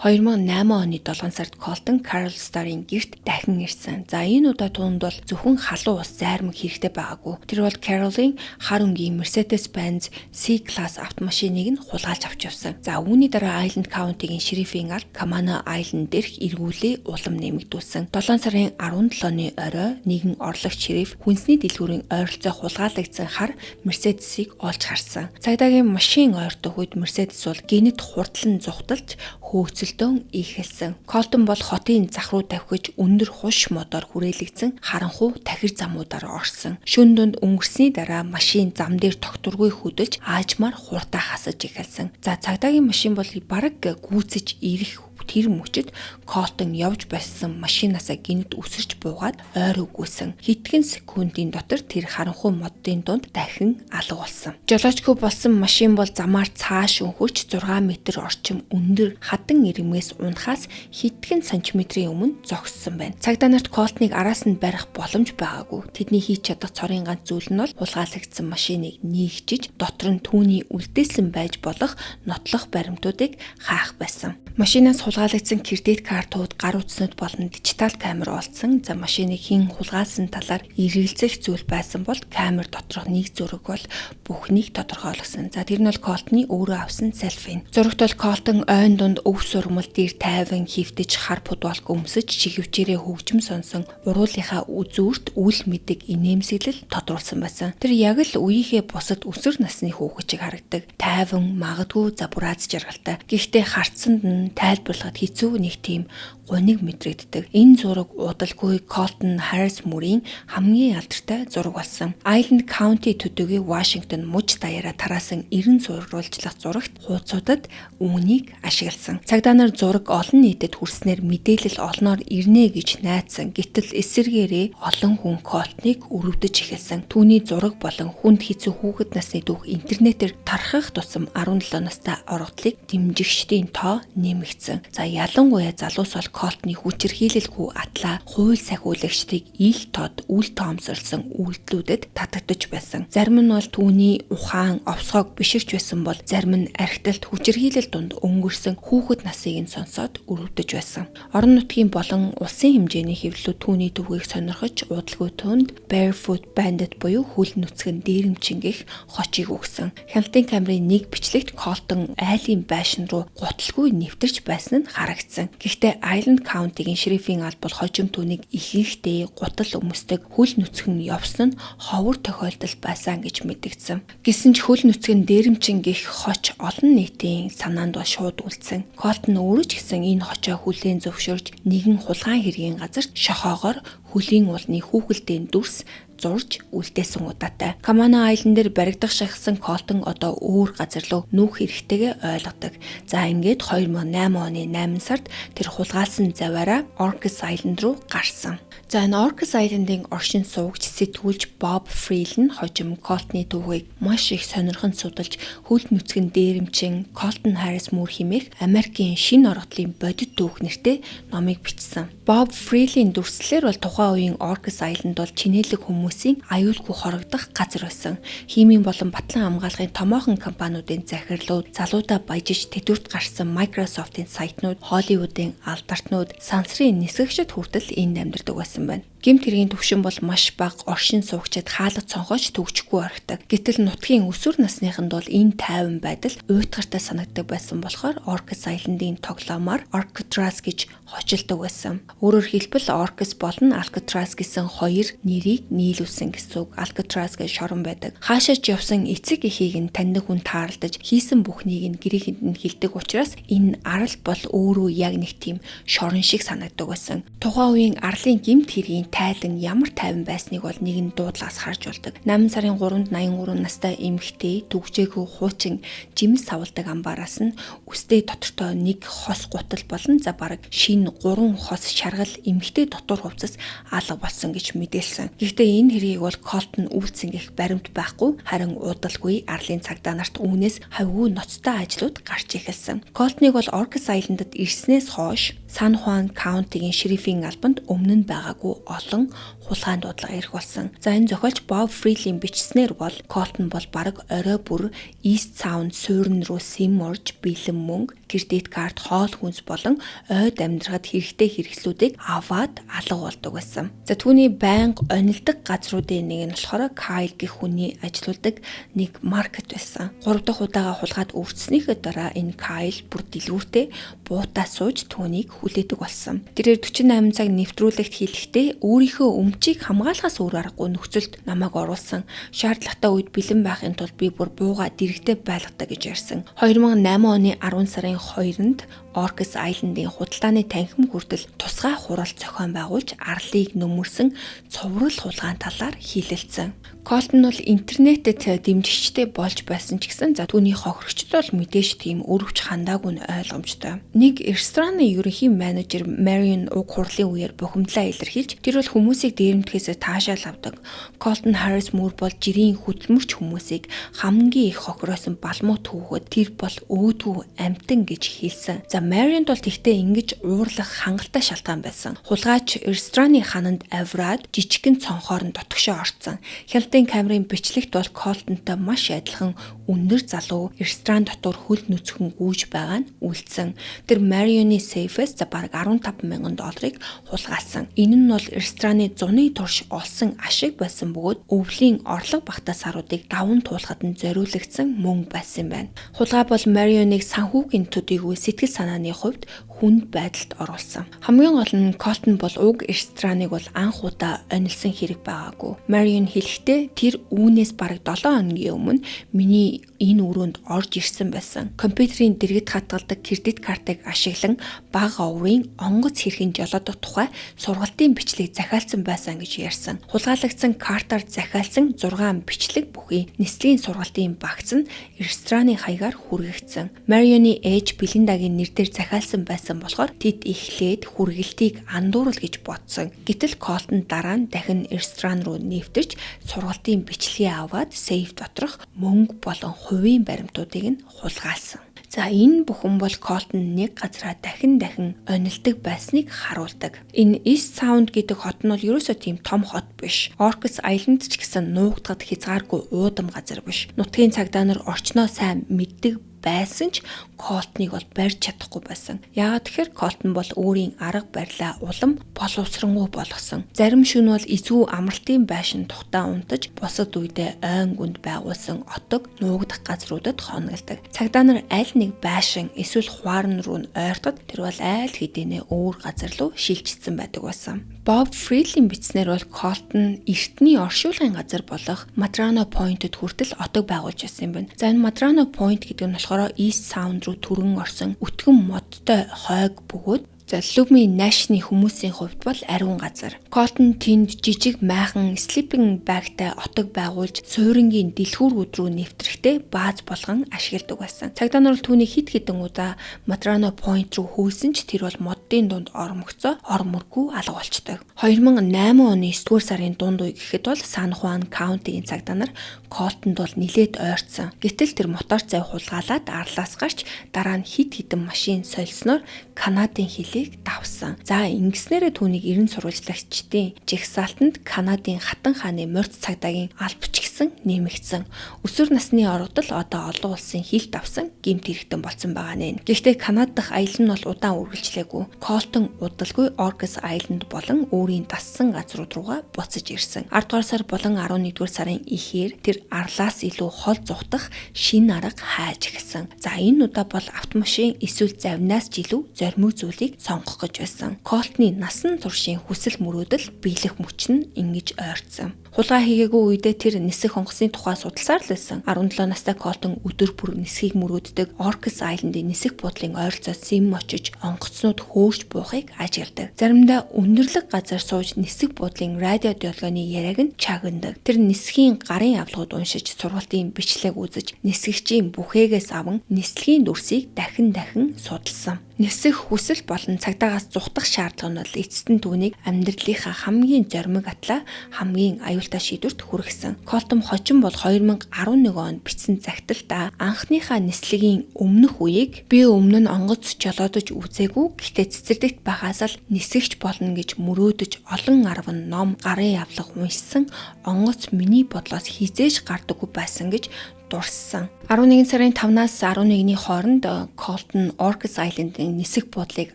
2008 оны 7 сард Colton Carol Starr-ын гэрт дахин ирсэн. За энэ удаа түүнд бол зөвхөн халуун ус зайрмаг хэрэгтэй байгаагүй. Тэр бол Carol-ийн хар өнгийн Mercedes-Benz C-Class автомашиныг нь хулгайлж авч явсан. За үүний дараа Island County-гийн шерифийн алба Kamana Island дээрх эргүүлээ улам нэмэгдүүлсэн. 7 сарын 17-ны орой нэгэн орлогч шериф хүнсний дэлгүүрийн ойролцоо хулгайлагдсан хар Mercedes-ийг олж харсан. Цагдаагийн машин ойртох үед Mercedes бол гинэт хурдлан зүхталж хөөцөлдөн ихэлсэн. Colton бол хотын зах руу давхиж өндөр хуш модоор хүрээлэгдсэн харанхуй тахир замуудаар орсон. Шөнө дунд өнгөрсний дараа машин зам дээр тогтургүй хөдөлж аажмаар хурдаа хасаж эхэлсэн. За цагдаагийн машин бол бараг гүйцэж ирэх тэр мөчөд Colton явж байсан машинаасаа гинэт үсэрч буугаад ойр үгүйсэн. Хэдхэн секундын дотор тэр харанхуй модын дунд дахин алга болсон. Жолоочгүй болсон машин бол замаар цааш өнхөрч 6 м орчим өндөр хадан ирмээс унахаас хэдхэн сантиметрийн өмнө зогссон байна. Цагдаа нарт Colton-ыг араас нь барих боломж байгаагүй. Тэдний хийж чадах цорын ганц зүйл нь бол хулгайлагдсан машиныг нийгчиж дотор нь түүний үлдээсэн байж болох нотлох баримтуудыг хаах байсан. Машинаас хулгайлагдсан кредит картууд, гар утснууд болон дижитал камер олдсон. За машиныг хэн хулгайлсан талаар эргэлзэх зүйл байсан бол камер доторх нэг зураг бол бүхнийг тодорхойлсон. За тэр нь бол Colton-ы өөрөө авсан селфи. Зурагт бол Colton ойн дунд өв сурмал дээр тайван хөвтөж хар пудвалк өмсөж чигэвчээрээ хөгжим сонсон уруулынхаа үзүүрт үл мэдэг инээмсэглэл тодруулсан байсан. Тэр яг л үеийнхээ бусад өсвөр насны хүүхэд харагдаг. Тайван, магадгүй забурааз жаргалтай. Гэхдээ харцсанд нь тайлбарлахад хэцүү нэг тийм гуниг мэдрэгддэг. Энэ зураг удалгүй Colton Harris мөрийн хамгийн алдартай зураг болсон. Island County төдийгүй Washington муж даяараа тараасан 90 зурруулжлах зурагт хуудсуудад үүнийг ашигласан. Цагдаа нар зураг олон нийтэд хүрснээр мэдээлэл олноор ирнэ гэж найдсан. Гэтэл эсэргээрээ олон хүн Colton-ыг өрөвдөж эхэлсэн. Түүний зураг болон хүнд хэцүү хүүхэд насны дүүх интернетээр тархах тусам 17 настай оргодлыг дэмжигчдийн тоо нэмэгдсэн. За ялангуяа залуус бол Colton-ы хүчирхийлэлгүй атлаа, хууль сахиулагчдыг ил тод үл тоомсорлсон үйлдэлүүдэд татагдж байсан. Зарим нь бол түүний ухаан, овсгойг биширч байсан бол зарим нь архиталт хүчирхийлэл дунд өнгөрсөн хүүхэд насыг нь сонсоод өрөвдөж байсан. Орон нутгийн болон улсын хэмжээний хэвлэлүүд түүний төвийг сонирхож удалгүй тунд Barefoot Bandit буюу хөл нүцгэн дээрэмчингэх хочийг өгсөн. Хяналтын камерын нэг бичлэгт Colton айлын байшин руу гуталгүй нэвтэрч амьдарч байсан нь харагдсан. Гэхдээ Island County-гийн шерифийн алба бол хожим түүнийг ихэнхдээ гутал өмсдөг хөл нүцгэн явсан нь ховор тохиолдол байсан гэж мэдэгдсэн. Гэсэн ч хөл нүцгэн дээрэмчин гих хоч олон нийтийн санаанд бол шууд үлдсэн. Колтон өөрөө ч гэсэн энэ хочоо хүлээн зөвшөөрж нэгэн хулгайн хэргийн газарт шохоогоор хөлийн уулны хүүхэлдэйн дүрс зурж үлдээсэн удаатай. Камана Айлан дээр баригдах шахсан Колтон одоо өөр газар руу нүүх хэрэгтэйгээ ойлгодог. За ингээд 2008 оны 8 сард тэр хулгайлсан заваараа Orcas Island руу гарсан. За энэ Orcas Island-ийн оршин суугч сэтгүүлч Bob Freeland хожим Колтны түүхийг маш их сонирхон судалж хөл нүцгэн дээрэмчин Colton Harris Moore хэмээх Америкийн шинэ оргодлын бодит түүх нэртэй номыг бичсэн. Bob Freeland дүрслэлээр бол тухайн үеийн Orcas Island бол чинэлэг хүмүүсийн аюулгүй хорогдох газар байсан. Химийн болон батлан хамгаалахын томоохон компаниудын захирлууд залуудаа баяжиж тэдвэрт гарсан Microsoft-ийн сайтнууд, Hollywood-ийн алдартнууд, сансрын нисгэгчд хүртэл энд амьдардаг байсан байна. Гэмт хэргийн төвшин бол маш бага, оршин суугчид хаалга цонхооч төгжихгүй орхидог. Гэтэл нутгийн өсвөр насныханд бол энэ тайван байдал уйтгартай санагддаг байсан болохоор Orcas Island-ийн тоглоомоор Alcatraz гэж хочилдог байсан. Өөрөөр хэлбэл Orcas болон Alcatraz гэсэн хоёр нэрийг нийлүүлсэн гэсэн үг. Alcatraz гэж шорон байдаг. Хаашаач явсан эцэг эхийг нь таньдаг хүн таарлаж хийсэн бүхнийг нь гэрээхэнд нь хэлдэг учраас энэ арал бол өөрөө яг нэг тийм шорон шиг санагддаг байсан. Тухайн үеийн арлын гэмт хэргийн тайлан ямар тайван байсныг бол нэгэн дуудлагаас харж болдог. 8 сарын 3-нд 83 настай эмэгтэй түгжээгүй хуучин жимс савладаг амбаараас нь үстэй дотортой нэг хос гутал болон за бараг шин 3 хос шаргал эмэгтэй дотор хувцас алга болсон гэж мэдээлсэн. Гэхдээ энэ хэргийг бол Колтон үйлцэн гэх баримт байхгүй, харин удалгүй арлын цагдаа нарт үүнээс хавьгүй ноцтой ажлууд гарч эхэлсэн. Колтныг бол Orcas Island-д ирснээс хойш San Juan County-гийн шерифийн албанд өмнө нь байгаагүй олон хулгайн дуудлага ирэх болсон. За энэ зохиолч Bob Freeland бичснээр бол Colton бол бараг орой бүр East Sound суурин руу симорж бэлэн мөнгө, кредит карт, хоол хүнс болон ойд амьдрахад хэрэгтэй хэрэгслүүдийг аваад алга болдог байсан. За түүний байнга онилдог газруудын нэг нь болохоор Kyle гэх хүний ажилуулдаг нэг маркет байсан. 3 дахь удаага хулгаад өртснийхээ дараа энэ Kyle бүр дэлгүүртээ буутаа сууж түүнийг хүлээдэг болсон. Тэрээр 48 цаг нэвтрүүлэгт хэлэхдээ өөрийнхөө өмчийг хамгаалахаас өөр аргагүй нөхцөлд намайг оруулсан. Шаардлагатай үед бэлэн байхын тулд би бүр бууга дэрэгдээ байлгадаг гэж ярьсан. 2008 оны 10 сарын 2-нд Orcas Island-ийн худалдааны танхим хүртэл тусгай хурал зохион байгуулж арлыг нөмөрсөн цуврал хулгаан талаар хэлэлцэн. Colton бол интернетэд дэмжигчтэй болж байсан ч гэсэн за түүний хохирогчд бол мэдээж тийм өрөвч хандаагүй нь ойлгомжтой. Нэг рестораны ерөнхий менежер Marion уг хурлын үеэр бухимдлаа илэрхийлж тэр бол хүмүүсийг дээрэмдэхээс таашаал авдаг. Colton Harris Moore бол жирийн хөдөлмөрч хүмүүсийг хамгийн их хохироосон балмуу түүхэд тэр бол өөдгөө амтан гэж хэлсэн. За Marion бол тэгтээ ингэж уурлах хангалттай шалтгаан байсан. Хулгайч рестораны хананд авраад жижигхэн цонхоор нь дотгошоо орцсон. Хяналтын камерын бичлэгт бол Coltonтой маш адилхан өндөр залуу ресторан дотор хөл нүцгэн гүйж байгаа нь үлдсэн. Тэр Marion-ы сейфээс за бараг $15,000 хулгайлсан. Энэ нь бол рестораны зуны турш олсон ашиг байсан бөгөөд өвлийн орлого багтаасаруудыг даван туулахад нь зориулагдсан мөнгө байсан байна. Хулгай бол Marion-ыг санхүүгийн төдийгүй сэтгэл санааны хувьд хүнд байдалд оруулсан. Хамгийн гол нь Colton бол уг рестораныг бол анх удаа онилсан хэрэг байгаагүй. Marion хэлэхдээ тэр үүнээс бараг 7 хоногийн өмнө миний энэ өрөөнд орж ирсэн байсан. Компьютерийн дэргэд хатгалдаг кредит картыг ашиглан бага оврын онгоц хэрхэн жолоодох тухай сургалтын бичлэг захиалсан байсан гэж ярьсан. Хулгайлагдсан картаар захиалсан 6 бичлэг бүхий нислэгийн сургалтын багц нь рестораны хаягаар хүргэгдсэн. Marion-ы ээж Belinda-гийн нэрээр захиалсан байсан болохоор тэд эхлээд хүргэлтийг андуурал гэж бодсон. Гэтэл Colton дараа нь дахин ресторан руу нэвтэрч сургалтын бичлэгээ аваад сейф доторх мөнгө болон хувийн баримтуудыг нь хулгайлсан. За энэ бүхэн бол Colton нэг газараа дахин онилдог байсныг харуулдаг. Энэ East Sound гэдэг хот нь бол ерөөсөө тийм том хот биш. Orcas Island ч гэсэн нуугдахад хязгааргүй уудам газар биш. Нутгийн цагдаа нар орчноо сайн мэддэг байсан ч Колтныг бол барьж чадахгүй байсан. Яагаад тэгэхээр Колтон бол өөрийн арга барилаа улам боловсронгуй болгосон. Зарим шөнө бол эзгүй амралтын байшин тухтаа унтаж, бусад үедээ ойн гүнд байгуулсан отог нуугдах газруудад хоногддог. Цагдаа нар аль нэг байшин эсвэл хуарн руу ойртоход тэр бол айл хэдийнэ өөр газар руу шилжчихсэн байдаг байсан. Боб Фрилийн бичснээр бол Колтон эртний оршуулгын газар болох Мадрано Пойнтэд хүртэл отог байгуулж байсан юм байна. За энэ Мадрано Пойнт гэдэг нь болохоор East Sound руу түргэн орсон өтгөн модтой хойг бөгөөд Лүми Нашны хүмүүсийн хувьд бол ариун газар. Колтон тэнд жижиг майхан sleeping bagтай отог байгуулж суурингийн дэлгүүрүүд рүү нэвтрэхдээ бааз болгон ашигладаг байсан. Цагдаа нар түүний хид хідэн удаа Мадрано Point руу хөөсөн ч тэр бол моддын дунд ормогцоо ор мөргүй алга болчдөг. 2008 оны 9-р сарын дунд үе гэхэд бол Сан Хуан County-ийн цагдаа нар Колтонд бол нилээд ойртсон. Гэтэл тэр мотор цай хулгайлаад арлаас гарч дараа нь хид хідэн машин солисноор Канадын хилийг давсан. За ингэснээрээ түүнийг 90 сурвалжлагчдын жигсаалтанд Канадын хатан хааны морьц цагдаагийн албач гисэн нэмэгдсэн. Өсвөр насны оргодол одоо олон улсын хил давсан гэмт хэрэгтэн болсон байгаа нэ. Гэхдээ Канад дахь аялал нь бол удаан үргэлжлээгүй. Колтон удалгүй Orcas Island болон өөрийн дассан газрууд руугаа буцаж ирсэн. 10 дугаар сар болон 11-р сарын ихээр тэр арлаас илүү хол зугтах шинэ арга хайж эхэлсэн. За энэ удаа бол автомашин эсвэл завнаас ч илүү зоримог зүйлийг сонгох гэж байсан. Колтны насан туршийн хүсэл мөрөөдөл биелэх мөч нь ингэж ойртсон. Хулгай хийгээгүй үедээ тэр нисэх онгоцны тухай судалсаар л байсан. 17 настай Колтон өдөр бүр нисхийг мөрөөддөг Orcas Island-ийн нисэх буудлын ойролцоо сим очиж онгоцнууд хөөрч буухыг ажигладаг. Заримдаа өндөрлөг газар сууж нисэх буудлын радио диалогоны яриаг нь чагнадаг. Тэр нисхийн гарын авлагууд уншиж сургалтын бичлэг үзэж нисгэгчийн бүхээгээс аван нислэгийн дүрсийг дахин судалсан. Нисэх хүсэл болон цагдаагаас зүхтах шаардлага нь бол эцэст нь түүнийг амьдралынхаа хамгийн зоримог атлаа хамгийн аюултай шийдвэрт хүргэсэн. Колтон хочин бол 2011 онд бичсэн загталдаа анхныхаа нислэгийн өмнөх үеийг би өмнө нь онгоц жолоодож үзээгүй, гэхдээ цэцэрлэгт байхаас л нисгэгч болно гэж мөрөөдөж олон арван ном гарын авлага уншсан онгоц миний бодлоос хизээж гардаггүй байсан гэж дурссан. 11 сарын 5-наас 11-ний хооронд Колтон Orcas Island-ийн нисэх буудлыг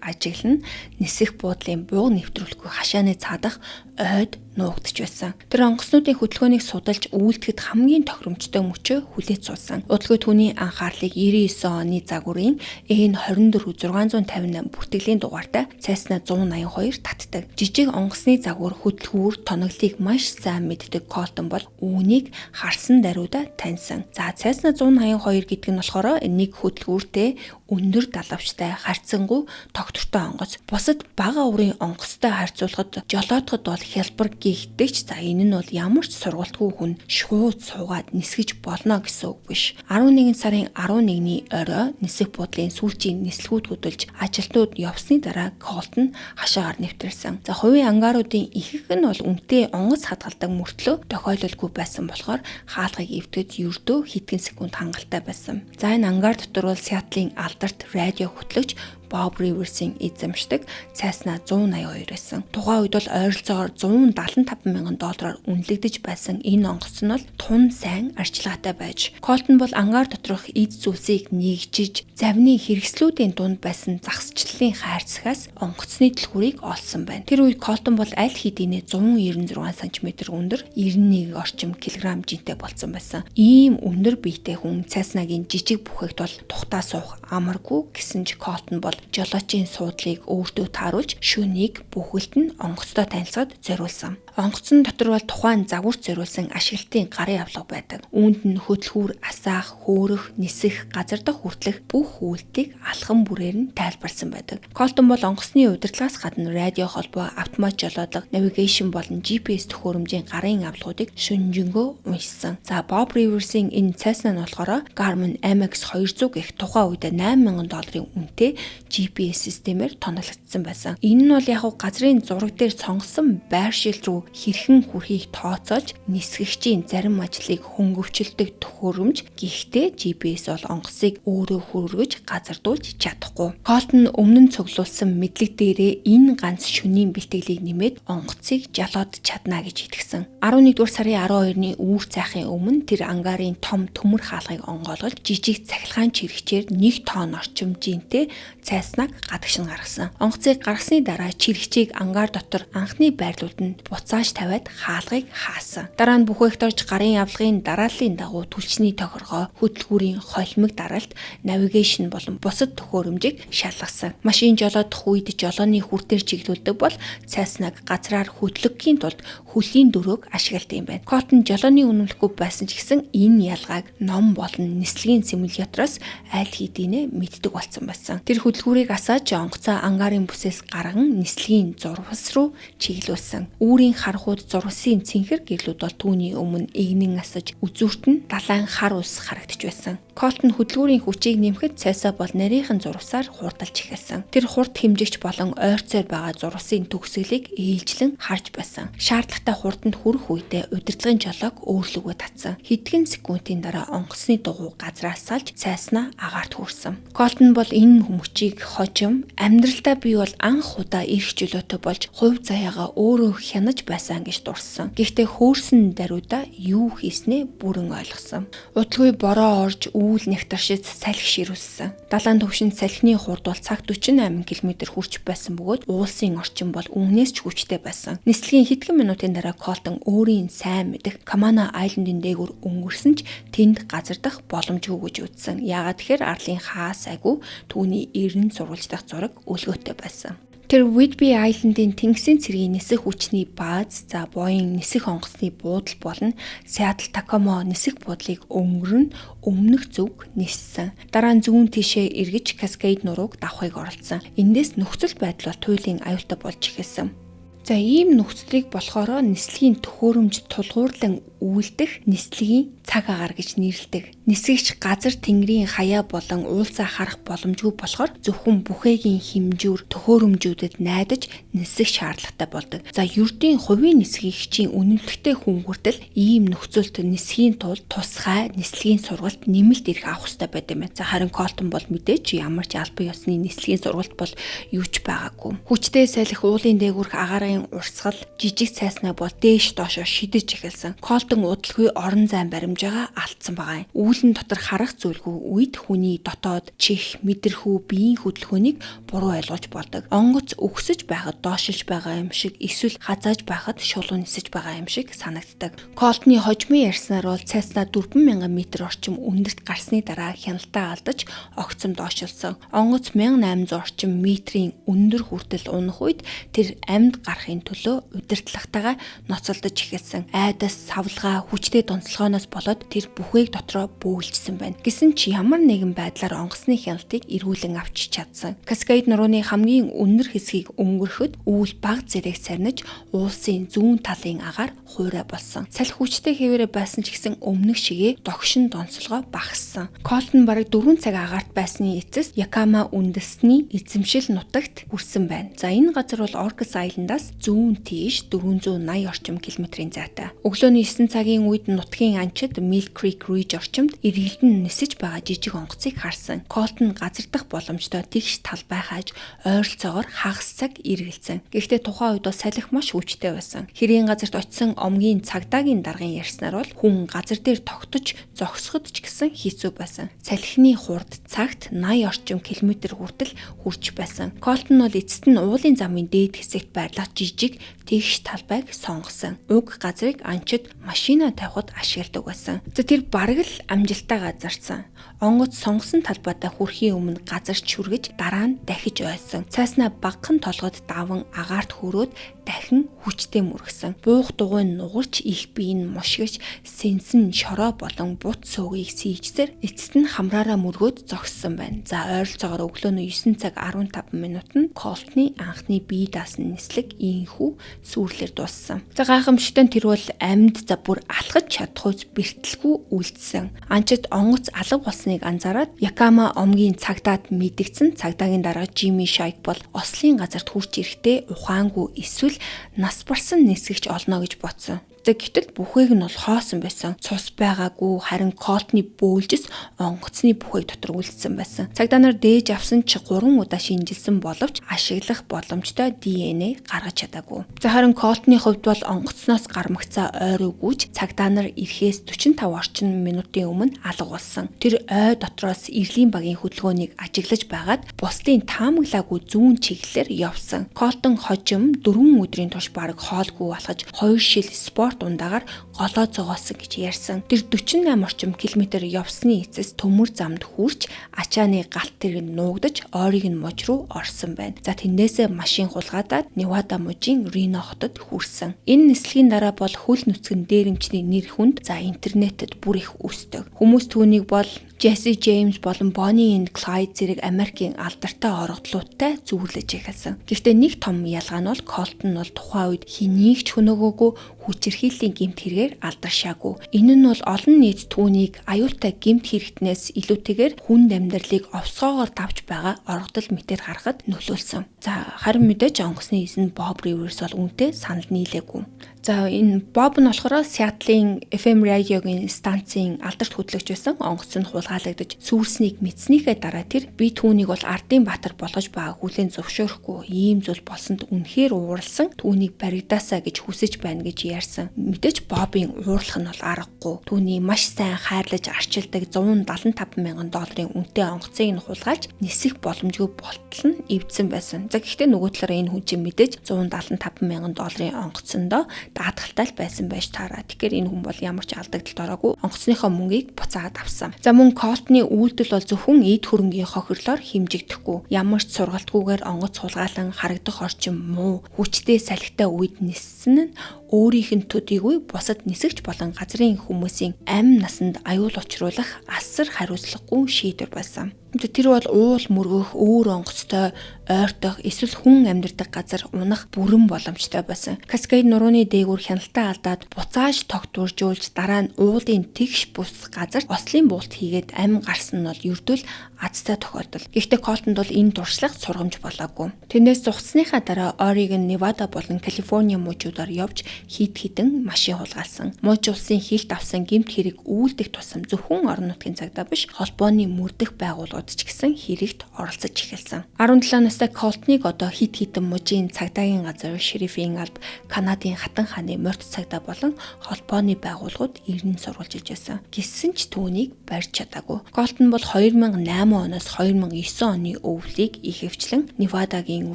ажиглан нисэх буудлын бууг нэвтрүүлэхгүй хашааны цаадах ойд нуугдж байсан. Тэр онгоцнуудын хөдөлгөөнийг судалж үйлдэхэд хамгийн тохиромжтой мөчөө хүлээж суулсан. Удалгүй түүний анхаарлыг 99 оны загварын N24658 бүртгэлийн дугаартай Cessna 182 татдаг. Жижиг онгоцны загвар хөдөлгүүр тоноглыг маш сайн мэддэг Колтон бол үүнийг харсан даруйда таньсан. За Cessna 182 гэдэг нь болохоор нэг хөдөлгүүртэй өндөр далавчтай харьцангуй тогтвортой онгоц. Бусад бага урын онгоцтой харьцуулахад жолоодоход бол хялбар гихтэгч. За энэ нь бол ямар ч сургалтгүй хүн шууд суугаад нисгэж болно гэсэн үг биш. 11 сарын 11-ний орой нисэх буудлын сүүлчийн нислэгүүд хөдөлж ажилтнууд явсны дараа Колтон хашаагаар нэвтрэлсэн. За хувийн ангаруудын ихэнх нь бол үнэтэй онгоц хадгалдаг мөртлөө тохиолдолгүй байсан болохоор хаалгыг эвдгэж ердөө хэдхэн секунд хангалттай байсан. За энэ ангаар дотор бол Сиатлын алдарт радио хөтлөгч Bob Rivers-ийн эзэмшдэг Cessna 182 байсан. Тухайн үед бол ойролцоогоор $175,000 үнэлэгдэж байсан энэ онгоц нь бол тун сайн арчилгаатай байж, Колтон бол ангаар доторх эд зүйлсийг нэгжиж, завны хэрэгслүүдийн дунд байсан загсчлалын хайрцагаас онгоцны дэлгүүрийг олсон байна. Тэр үед Колтон бол аль хэдийнэ 196 см өндөр, 91 орчим килограмм жинтэй болсон байсан. Ийм өндөр биетэй хүн Cessna-гийн жижиг бүхээгт бол тухтаа суух амаргүй гэсэн ч Колтон бол жолоочийн суудлыг өөртөө тааруулж шөнийг бүхэлд нь онгоцтой танилцаад зориулсан. Онгоцны дотор бол тухайн загварт зориулсан ашиглалтын гарын авлага байдаг. Үүнд нь хөдөлгүүр, асаах, хөөрөх, нисэх, газар дах хүртэлх бүх үйлдэлийг алхам бүрээр нь тайлбарлсан байдаг. Колтон бол онгоцны удирдлагаас гадна радио холбоо, автомат жолоодлого, навигашн болон GPS төхөөрөмжийн гарын авлагуудыг шүнжэнгөө уншсан. За Bob Rivers-ийн энэ Cessna нь болохоор Garmin MX 200 гэх тухайн үед $8,000 үнэтэй GPS системээр тоноглогдсон байсан. Энэ нь бол яг газрын зураг дээр сонгосон байршил руу хэрхэн хүрэхийг тооцоолж нисгэгчийн зарим ажлыг хөнгөвчлөдөг төхөөрөмж. Гэхдээ GPS бол онгоцыг өөрөө хүргэж газардуулж чадахгүй. Колтон өмнө нь цуглуулсан мэдлэг дээрээ энэ ганц шөнийн бэлтгэлийг нэмээд онгоцыг жалоод чадна гэж итгэсэн. 11-р сарын 12-ны үүр цайхын өмнө тэр ангарын том төмөр хаалгыг онгойлгож жижиг цахилгаан чирэгчээр 1 тонн орчим жинтэй цайснаг гадагшин гаргасан. Онгоцыг гаргасны дараа чирэгчийг ангаар дотор анхны байрлуулд нь буцааж тавиад хаалгыг хаасан. Дараа нь бүхээгт орж гарын авлагын дарааллын дагуу түлшний тохиргоо, хөдөлгүүрийн холимог дараалт, навигашн болон бусад төхөөрөмжийг шалгасан. Машин жолоодох үед жолооны хүртээр чиглүүлдэг бол цайснаг газраар хөдлөхийн тулд хөлийн дөрөөг ашигладаг юм байна. Колтон жолооны үнэмлэхгүй байсан ч гэсэн энэ ялгааг ном болон нислэгийн симулятороос аль хэдийнэ мэддэг болсон байсан. Тэр хөдөлгүүрийг асааж онгоцоо ангарын бүсээс гарган нислэгийн зурвас руу чиглүүлсэн. Үүрийн хархууд зурвасын цэнхэр гэрлүүд бол түүний өмнө игнэн асаж үзүүрт нь далайн хар ус харагдж байсан. Колтон хөдөлгүүрийн хүчийг нэмэхэд цайсаа бол нарийнхан зурвасаар хурдалж эхэлсэн. Тэр хурд хэмжигч болон ойрцоор байгаа зурвасын төгсгөлийг ээлжлэн харж байсан. Шаардлагатай хурданд хүрэх үедээ удирдлагын жолоог өөрлөгөө татсан. Хэдхэн секундын дараа онгоцны дугуй газраас салж цайснаа агаарт хүрсэн. Колтон бол энэ хүмүчийг хожим амьдралдаа би бол анх удаа эрх чөлөөтэй болж хувь заяагаа өөрөө хянаж байсан гэж дурсан. Гэхдээ хөөрсөн даруйда юу хийснээ бүрэн ойлгосон. Удалгүй бороо орж үүл нягтаршиж салхи ширүүлсэн. Далайн төвшөнд салхины хурд бол цагт 48 км хүрч байсан бөгөөд уулсын орчин бол үннээс ч хүчтэй байсан. Нислэгийн хэдхэн минутын дараа Колтон өөрийн сайн мэдэх Камана Айлендын дээгүүр өнгөрсөн ч тэнд газардах боломжгүй гэж үзсэн. Яагаад тэгэхээр арлын хаа сайгүй түүний 90 сурвалж дахь зураг өлгөөтэй байсан. Тэр Whidbey Island-ийн тэнгисийн цэргийн нисэх хүчний бааз, Боин нисэх онгоцны буудал болон Seattle Tacoma нисэх буудлыг өнгөрн өмнөх зүг ниссэн. Дараа нь зүүн тишээ эргэж Cascade нурууг давхыг оролцсон. Эндээс нөхцөл байдал бол туйлын аюултай болж эхэлсэн. За ийм нөхцөлийг болохоро нислэгийн төхөөрөмж тулгуурлан үйлдэх нислэгийн цаг агаар гэж нэрлэдэг. Нисгэгч газар тэнгэрийн хаяа болон уулзаа харах боломжгүй болохоор зөвхөн бүхээгийн хэмжүүр төхөөрөмжүүдэд найдаж нисэх шаардлагатай болдог. За ердийн хувийн нисгэгчийн үнэмлэхтэй хүн хүртэл ийм нөхцөлд нисхийн тулд тусгай нислэгийн сургалт нэмэлт эрх авах хэрэгтэй байдаг юм. За харин Колтон бол мэдээч ямар ч албан ёсны нислэгийн сургалт бол юу ч байгаагүй. Хүчтэй салхи уулын дээгүүрх агаарын урсгал жижиг цайснаа бол дээш доошо шидэж эхэлсэн. Колтон удалгүй орон зайн баримжаагаа алдсан байгаа юм. Үүлэн дотор харах зүйлгүй үед хүний дотоод чих, мэдэрхүү биеийн хөдөлгөөнийг буруу ойлгож болдог. Онгоц өгсөж байхад доошилж байгаа юм шиг, эсвэл хазааж байхад шулуун нисэж байгаа юм шиг санагддаг. Колтны хожмын ярьснаар бол цайснаа 4000 м орчим өндөрт гарсны дараа хяналтаа алдаж огцом доошилсон. Онгоц 1800 орчим метрийн өндөр хүртэл унах үед тэр амьд гарахын төлөө удирдлагатайгаа ноцолдож эхэлсэн. Айдас, савлгаа, хүчтэй донцолгооноос болоод тэр бүхийг дотроо бөөлжсөн байна. Гэсэн ч ямар нэгэн байдлаар онгоцны хяналтыг эргүүлэн авчиж чадсан. Cascade нурууны хамгийн өндөр хэсгийг өнгөрөхөд үүл баг зэрэг сарниж уулсын зүүн талын агаар хуурай болсон. Салхи хүчтэй хэвээрээ байсан ч гэсэн өмнөх шигээ догшин донцолгоо багассан. Колтон бараг 4 цаг агаарт байсны эцэс Yakama үндэсний эзэмшил нутагт хүрсэн байна. За энэ газар бол Orcas Island-аас зүүн тийш 480 орчим километрийн зайтай. Өглөөний 9 цагийн үед нутгийн анчид Mill Creek Ridge орчимд эргэлдэн нисэж байгаа жижиг онгоцыг харсан. Колтон газардах боломжтой тэгш талбай хааж ойролцоогоор хагас цаг эргэлзсэн. Гэхдээ тухайн үед бол салхи маш хүчтэй байсан. Хэрийн газарт очисон омгийн цагдаагийн даргын ярьснаар бол хүн газар дээр тогтож зогсоход ч гэсэн хэцүү байсан. Салхины хурд цагт 80 орчим километр хүртэл хүрч байсан. Колтон бол эцэст нь уулын замын дээд хэсэгт байрлах жижиг тэгш талбайг сонгосон. Уг газрыг анчид машина тавихад ашигладаг байсан. Тэр бараг л амжилттай газарсан. Онгоц сонгосон талбайдаа хүрэхийн өмнө газар чүргэж дараа нь дахиж ойсон. Цайснаа багахан толгойд даван агаарт хөрөөд дахин хүчтэй мөргсөн. Буух дугуйн нугарч их биеийн мушгиж сэнсэн шороо болон бут суугийг сийжсээр эцэст нь хамраараа мөргөөд зогссон байна. За ойролцоогоор өглөөний 9 цаг 15 минут нь Колтны анхны бие даасан нислэг ийхүү сүрлэр дууссан. За гайхамшигтай нь тэр бол амьд за бүр алхаж чадхуйц бэртэлгүй үлдсэн. Анчид онгоц алга болсныг анзаараад Yakama омгийн цагдаад мэдгдсэн. Цагдаагийн дараа Jimmy Shike бол ослын газарт хурж ирэхдээ ухаангүй эсвэл нас барсан нисгэгч олно гэж бодсон. Гэтэл бүхээг нь бол хоосон байсан. Цус байгаагүй, харин Колтны бөөлжс онгоцны бүхээг дотор үлдсэн байсан. Цагдаа нар дээж авсан ч 3 удаа шинжилсэн боловч ашиглах боломжтой ДНХ гаргаж чадаагүй. Харин Колтны хувьд бол онгоцноос гармагцаа ойроо гүйж цагдаа нар ирэхээс 45 орчим минутын өмнө алга болсон. Тэр ой дотроос эрлийн багийн хөдөлгөөнийг ажиглаж байгаад бусдын таамаглаагүй зүүн чиглэлээр явсан. Колтон хожим 4 өдрийн турш бараг хоолгүй алхаж 2 шил спорт дундаагаар голоо зогоосон гэж ярьсан. Тэр 48 орчим километр явсны эцэс төмөр замд хүрч ачааны галт тэрэг нуугдаж ойрыг нь муж руу орсон байна. За тэндээсээ машин хулгайдаад Невада мужийн Рино хотод хүрсэн. Энэ нислэгийн дараа бол хөл нүцгэн дээрэмчний нэр хүнд за интернетэд бүр их өсдөг. Хүмүүс түүнийг бол Jesse James болон Bonnie and Clyde зэрэг Америкийн алдартай орогдлуудтай зүүрлэж эхэлсэн. Гэхдээ нэг том ялгаа нь бол Colton бол тухайн үед хэнийг ч хөнөөгөөгүй хүчирхийллийн гэмт хэрэгээр алдаршаагүй. Энэ нь бол олон нийт түүнийг аюултай гэмт хэрэгтнээс илүүтэйгээр хүнд амьдралыг овсгоогоор давж байгаа орогдол мэтэр харахад нөлөөлсөн. За харин мэдээж онгоцны эзэн Bob Rivers бол үүнтэй санал нийлээгүй. За энэ Bob нь болохоор Seattle-ийн FM радиогийн станцын алдарт хөтлөгч байсан. Онгоц нь хулгайлагдаж сүрснийг мэдснийхээ дараа тэр би түүнийг бол ардын баатар болгож байгааг хүлээн зөвшөөрөхгүй. Ийм зүйл болсонд үнэхээр ууралсан. Түүнийг баригдаасаа гэж хүсэж байна гэж ярьсан. Мэдээж Bob-ийн уурлах нь бол аргагүй. Түүний маш сайн хайрлаж арчилдаг $175,000 үнэтэй онгоцыг нь хулгайлж нисэх боломжгүй болтол нь эвдсэн байсан. За гэхдээ нөгөө талаараа энэ хүн чинь мэдээж $175,000 онгоцондоо даатгалтай байсан байж таараа. Тэгэхээр энэ хүн бол ямар ч алдагдалд ороогүй онгоцныхоо мөнгийг буцаагаад авсан. За мөн Колтны үйлдэл бол зөвхөн эд хөрөнгийн хохирлоор хэмжигдэхгүй. Ямар ч сургалтгүйгээр онгоц хулгайлан харагдах орчин муу, хүчтэй салхитай үед ниссэн нь өөрийнх нь төдийгүй бусад нисэгч болон газрын хүмүүсийн амь насанд аюул учруулах асар хариуцлагагүй шийдвэр байсан. Тэр бол уул мөргөх, өөр онгоцтой ойртох, эсвэл хүн амьдардаг газар унах бүрэн боломжтой байсан. Каскад нурууны дээгүүр хяналтаа алдаад буцааж тогтворжуулж дараа нь уулын тэгш бус газар ослын буулт хийгээд амь гарсан нь бол ердөө азтай тохиолдол. Гэхдээ Колтонд бол энэ дуршлаг сургамж болоогүй. Тэндээс зугцсныхаа дараа Орегон, Невада болон Калифорни мужуудаар явж хит хитэн машин хулгайлсан. Муж улсын хилт авсан гэмт хэрэг үйлдэх тусам зөвхөн орон нутгийн цагдаа биш, холбооны мөрдөх байгууллагууд ч гэсэн хэрэгт оролцож эхэлсэн. 17 настай Колтныг одоо хит хитэн мужийн цагдаагийн газар, шерифийн алба, Канадын хатан хааны морьт цагдаа болон холбооны байгууллагууд ирнэ сурвалж ижсэн. Гэсэн ч түүнийг барьж чадаагүй. Колтон бол 2008 оноос 2009 оны өвлийг ихэвчлэн Невадагийн